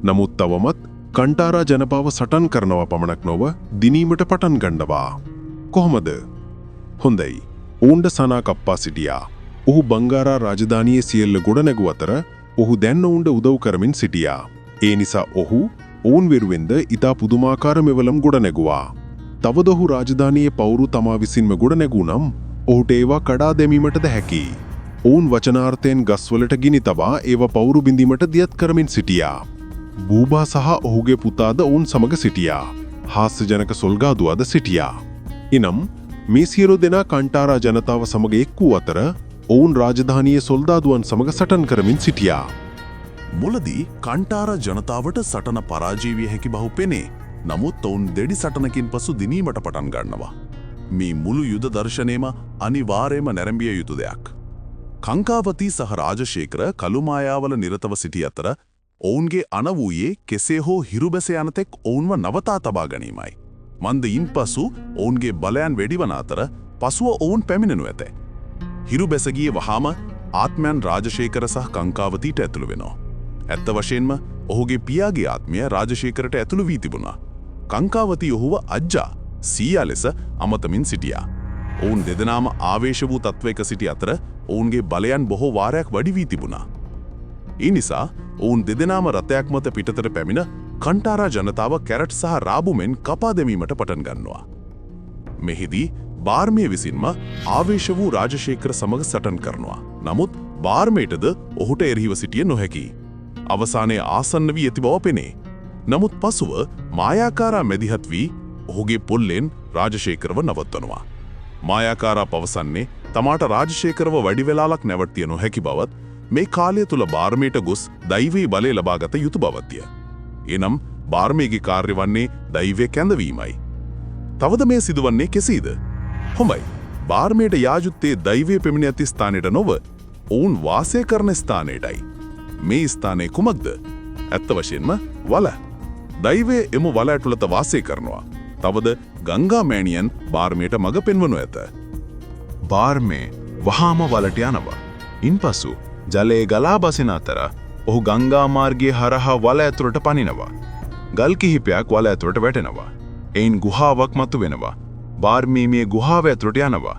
නමුත් තවමත් කන්ටාරා ජනතාව සටන් කරනවා පමණක් නොව දිනීමට පටන් ගන්නවා. කොහොමද? හොඳයි, ඔවුන්ට සනා කප්පා සිටියා. ඔහු බංගාරා රාජධානියේ සියල්ල ගොඩ නැගූ අතර ඔහු දැන් ඔවුන්ට උදව් කරමින් සිටියා. ඒ නිසා ඔහු ඔවුන් වෙනුවෙන්ද ඉතා පුදුමාකාර මෙවලම් ගොඩ නැගුවා. තවද ඔහු රාජධානියේ පවුරු තමා විසින්ම ගොඩ නැගූ නම් ඔහුට ඒවා කඩා දැමීමටද හැකි. ඔවුන් වචනාර්ථයෙන් ගස්වලට ගිනි තබා ඒවා පවුරු බිඳීමට දියත් කරමින් සිටියා. බූබා සහ ඔහුගේ පුතාද ඔවුන් සමග සිටියා. හාස්‍යජනක සොල්ගාදුවාද සිටියා. එනම් මේ සියලු දෙනා කන්ටාරා ජනතාව සමග එක් වූ අතර ඔවුන් රාජධානියේ සොල්දාදුවන් සමග සටන් කරමින් සිටියා. මුලදී කන්ටාරා ජනතාවට සටන පරාජය විය හැකි බව පෙනේ. නමුත් ඔවුන් දෙඩි සටනකින් පසු දිනීමට පටන් ගන්නවා. මේ මුළු යුද දර්ශනයම අනිවාර්යයෙන්ම නැරඹිය යුතු දෙයක්. කංකාවති සහ රාජශේඛර කළුමායාවල නිරතව සිටි අතර ඔවුන්ගේ අන වූයේ කෙසේ හෝ හිරුබැස යන තෙක් ඔවුන්ව නවතා තබා ගැනීමයි. මන්ද ඉන්පසු ඔවුන්ගේ බලයන් වැඩිවන අතර පසුව ඔවුන් පැමිණෙනු ඇත. හිරුබැස ගියේ වහාම ආත්මයන් රාජශේඛර සහ කංකාවතිට ඇතුළු වෙනවා. ඇත්ත වශයෙන්ම ඔහුගේ පියාගේ ආත්මය රාජශේඛරට ඇතුළු වී තිබුණා. කංකාවති ඔහුව අජ්ජා සීයා ලෙස අමතමින් සිටියා. ඔවුන් දෙදෙනාම ආවේශ වූ තත්වයක සිටි අතර ඔවුන්ගේ බලයන් බොහෝ වාරයක් වැඩි වී තිබුණා. ඒ නිසා ඔවුන් දෙදෙනාම රථයක් මත පිටතට පැමිණ කන්ටාරා ජනතාව කැරට් සහ රාබුමෙන් කපා දැමීමට පටන් ගන්නවා. මෙහිදී බාර්මේ විසින්ම ආවේශ වූ රාජශේඛර සමග සටන් කරනවා. නමුත් බාර්මේටද ඔහුට එරෙහිව සිටිය නොහැකි. අවසානයේ ආසන්න වී ඇති බව පෙනේ. නමුත් පසුව මායාකාරා මැදිහත් වී ඔහුගේ පොල්ලෙන් රාජශේඛරව නවත්වනවා. මායාකාරා පවසන්නේ තමාට රාජශේඛරව වැඩි වෙලාවක් නැවතිය නොහැකි බවත් මේ කාලය තුල බාර්මේට ගොස් දෛවී බලය ලබාගත යුතු බවත්ය. එනම් බාර්මේගේ කාර්ය වන්නේ දෛවය කැඳවීමයි. තවද මේ සිදුවන්නේ කෙසේද? හොඳයි. බාර්මේට යාජුත්තේ දෛවය පෙමිණ ඇති ස්ථානයට නොව ඔවුන් වාසය කරන ස්ථානයටයි. මේ ස්ථානය කුමක්ද? ඇත්ත වශයෙන්ම වල. දෛවය එම වල ඇතුළත වාසය කරනවා. තවද ගංගා මෑණියන් බාර්මේට මඟ පෙන්වනු ඇත. බාර්මේ වහාම වලට යනවා. ඉන්පසු ජලයේ ගලා බසින අතර ඔහු ගංගා මාර්ගයේ හරහා වල ඇතුළට පනිනවා. ගල් කිහිපයක් වල ඇතුළට වැටෙනවා. එයින් ගුහාවක් මතු වෙනවා. බාර්මී මේ ගුහාව ඇතුළට යනවා.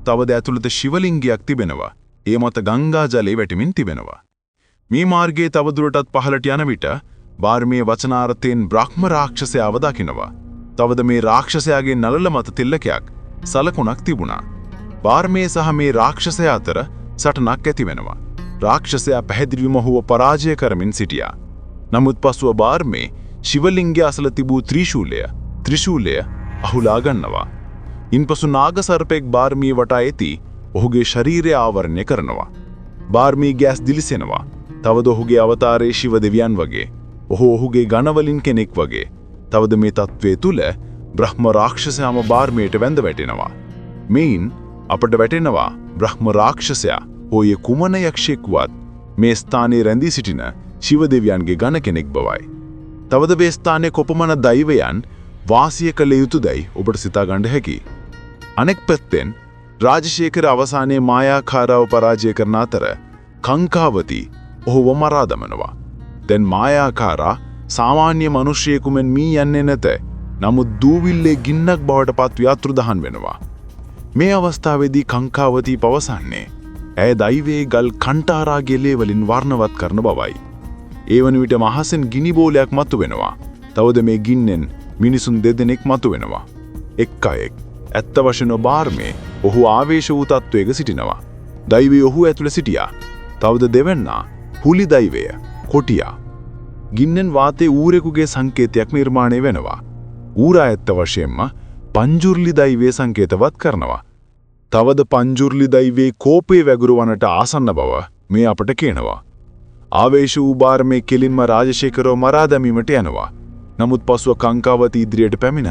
තවද ඇතුළත ශිවලිංගයක් තිබෙනවා. ඒ මත ගංගා ජලය වැටෙමින් තිබෙනවා. මේ මාර්ගයේ තවදුරටත් පහළට යන විට බාර්මී වචනාර්ථයෙන් බ්‍රහ්ම රාක්ෂසයාව දකිනවා. තවද මේ රාක්ෂසයාගේ නළල මත තිල්ලකයක් සලකුණක් තිබුණා. බාර්මී සහ මේ රාක්ෂසයා අතර සටනක් ඇති වෙනවා. රාක්ෂසයා පැහැදිලිවම ඔහුව පරාජය කරමින් සිටියා. නමුත් පසුව බාර්මී ශිවලිංගය අසල තිබූ ත්‍රිශූලය අහුලා ගන්නවා. ඉන්පසු නාග සර්පෙක් බාර්මී වටා එති ඔහුගේ ශරීරය ආවරණය කරනවා. බාර්මී ගෑස් දිලිසෙනවා. තවද ඔහුගේ අවතාරයේ ශිව දෙවියන් වගේ. ඔහුගේ ගණවලින් කෙනෙක් වගේ. තවද මේ තත්ත්වයේ තුල බ්‍රහ්ම රාක්ෂසයාම බාර්මීට වැඳ වැටෙනවා. මේන් අපට වැටෙනවා බ්‍රහ්ම රාක්ෂසයා ඔය කුමන යක්ෂයෙක්වත් මේ ස්ථානයේ රැඳී සිටින ශිව දෙවියන්ගේ ගණ කෙනෙක් බවයි. තවද මේ ස්ථානයේ කොපමණ දෛවයන් වාසිය කළ යුතුදයි ඔබට සිතා ගන්න හැකියි. අනෙක් පැත්තෙන් රාජශේඛර අවසානයේ මායාකාරව පරාජය කරන අතර කංකාවති ඔහුව මරා දමනවා. දැන් මායාකාරා සාමාන්‍ය මිනිසෙකු මෙන් මී යන්නේ නැත. නමුත් දූවිල්ලේ ගින්නක් බවට පත් ව්‍යාතෘදහන් වෙනවා. මේ අවස්ථාවේදී කංකාවති පවසන්නේ ඇය දෛවයේ ගල් කණ්ඨාරාගේ ලේ වලින් වර්ණවත් කරන බවයි. ඒ වන විට මහසෙන් ගිනි බෝලයක් මතුවෙනවා. තවද මේ ගින්නෙන් මිනිසුන් දෙදෙනෙක් මතුවෙනවා. එක් අයෙක් ඇත්ත වශයෙන්ම බාර්මී ඔහු ආවේශ වූ තත්වයක සිටිනවා. දෛවය ඔහු ඇතුළේ සිටියා. තවද දෙවන්නා හුලි දෛවය කොටියා. ගින්නෙන් වාතයේ ඌරෙකුගේ සංකේතයක් නිර්මාණය වෙනවා. ඌරා ඇත්ත වශයෙන්ම පංජුර්ලි දෛවයේ සංකේතවත් කරනවා. තවද පංජුර්ලි දෛවයේ කෝපයේ වැගුරුවනට ආසන්න බව මේ අපට කියනවා. ආවේශ වූ බාර්මී කෙලින්ම රාජශේඛරව මරා දැමීමට යනවා. නමුත් පසුව කංකාවති ඉදිරියට පැමිණ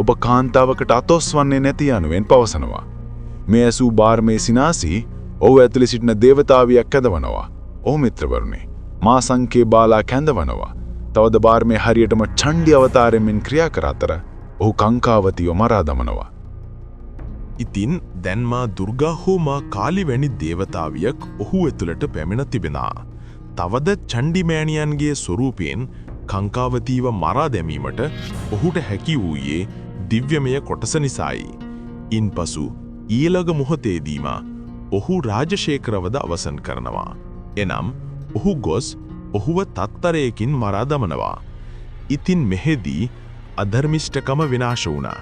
ඔබ කාන්තාවකට අතොස්වන්නේ නැති යනුවෙන් පවසනවා. මේ ඇසූ බාර්මී සිනාසී ඔහු ඇතුළේ සිටින දේවතාවියක් කැඳවනවා. "ඕ මිත්‍රවරුනි, මා සංකේ බාලා කැඳවනවා." තවද බාර්මී හරියටම ඡණ්ඩි අවතාරයෙන් ක්‍රියා කර අතර ඔහු කංකාවතිව මරා දමනවා. ඉතින් දැන් මා දුර්ගා හෝ මා කාලි වැනි දේවතාවියක් ඔහු ඇතුළට පැමිණ තිබෙනා. තවද චණ්ඩි මෑණියන්ගේ ස්වරූපයෙන් කංකාවතීව මරා දැමීමට ඔහුට හැකි වූයේ දිව්‍යමය කොටස නිසායි. ඉන්පසු ඊළඟ මොහොතේදීම ඔහු රාජශේඛරවද අවසන් කරනවා. එනම් ඔහු ගොස් ඔහුව තත්තරයකින් මරා දමනවා. ඉතින් මෙහෙදී අධර්මිෂ්ඨකම විනාශ වුණා.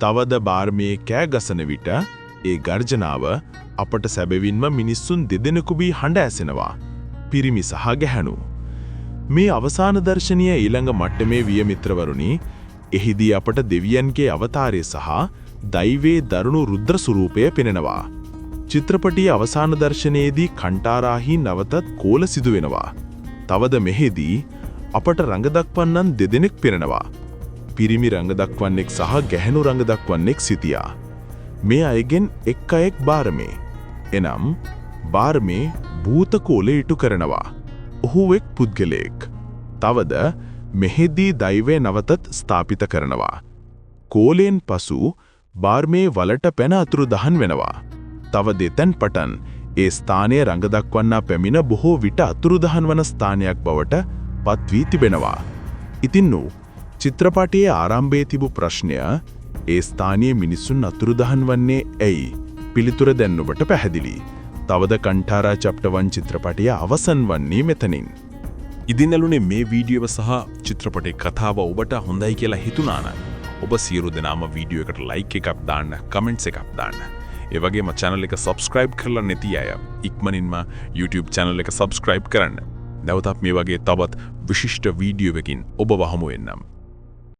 තවද බාර්මී කෑ ගසන විට ඒ ගර්ජනාව අපට සැබවින්ම මිනිස්සුන් දෙදෙනෙකුගේ හඬ ඇසෙනවා. පිරිමි සහ ගැහැණු. මේ අවසාන දර්ශනීය ඊළඟ මට්ටමේ විය මිත්‍රවරුනි, එහිදී අපට දෙවියන්ගේ අවතාරය සහ දෛවයේ දරුණු රුද්‍ර ස්වරූපය පෙනෙනවා. චිත්‍රපටයේ අවසාන දර්ශනයේදී කණ්ඨාරාහි නවතත් කෝල සිදු වෙනවා. තවද මෙහිදී අපට රඟ දක්වන්නන් දෙදෙනෙක් පෙනෙනවා. පිරිමි රඟ දක්වන්නෙක් සහ ගැහැණු රඟ දක්වන්නෙක් සිටියා. මේ අයගෙන් එක් අයෙක් බාර්මී. එනම් බාර්මී භූත කෝලය ඉටු කරනවා. ඔහු එක් පුද්ගලයෙක්. තවද මෙහිදී දෛවය නවතත් ස්ථාපිත කරනවා. කෝලයෙන් පසු බාර්මී වලට පැන අතුරුදහන් වෙනවා. තව දෙතැන් පටන් ඒ ස්ථානය රඟ දක්වන්නා පැමිණ බොහෝ විට අතුරුදහන් වන ස්ථානයක් බවට පත් වී තිබෙනවා. ඉතින් නූ චිත්‍රපටයේ ආරම්භයේ තිබු ප්‍රශ්නය ඒ ස්ථානීය මිනිසුන් අතුරුදහන් වන්නේ ඇයි? පිළිතුර දැන් ඔබට පැහැදිලි. තවද කණ්ඨාරා චැප්ටර් 1 චිත්‍රපටය අවසන් වන්නේ මෙතනින්. ඉදින් ඇලුනේ මේ වීඩියෝව සහ චිත්‍රපටයේ කතාව ඔබට හොඳයි කියලා හිතුණා නම් ඔබ සියලු දෙනාම වීඩියෝ එකට ලයික් එකක් දාන්න, කමෙන්ට්ස් එකක් දාන්න. ඒ වගේම channel එක subscribe කරලා නැති අය ඉක්මනින්ම YouTube channel එක subscribe කරන්න. නැවතත් මේ වගේ තවත් විශිෂ්ට වීඩියෝවකින් ඔබව හමු වෙන්නම්.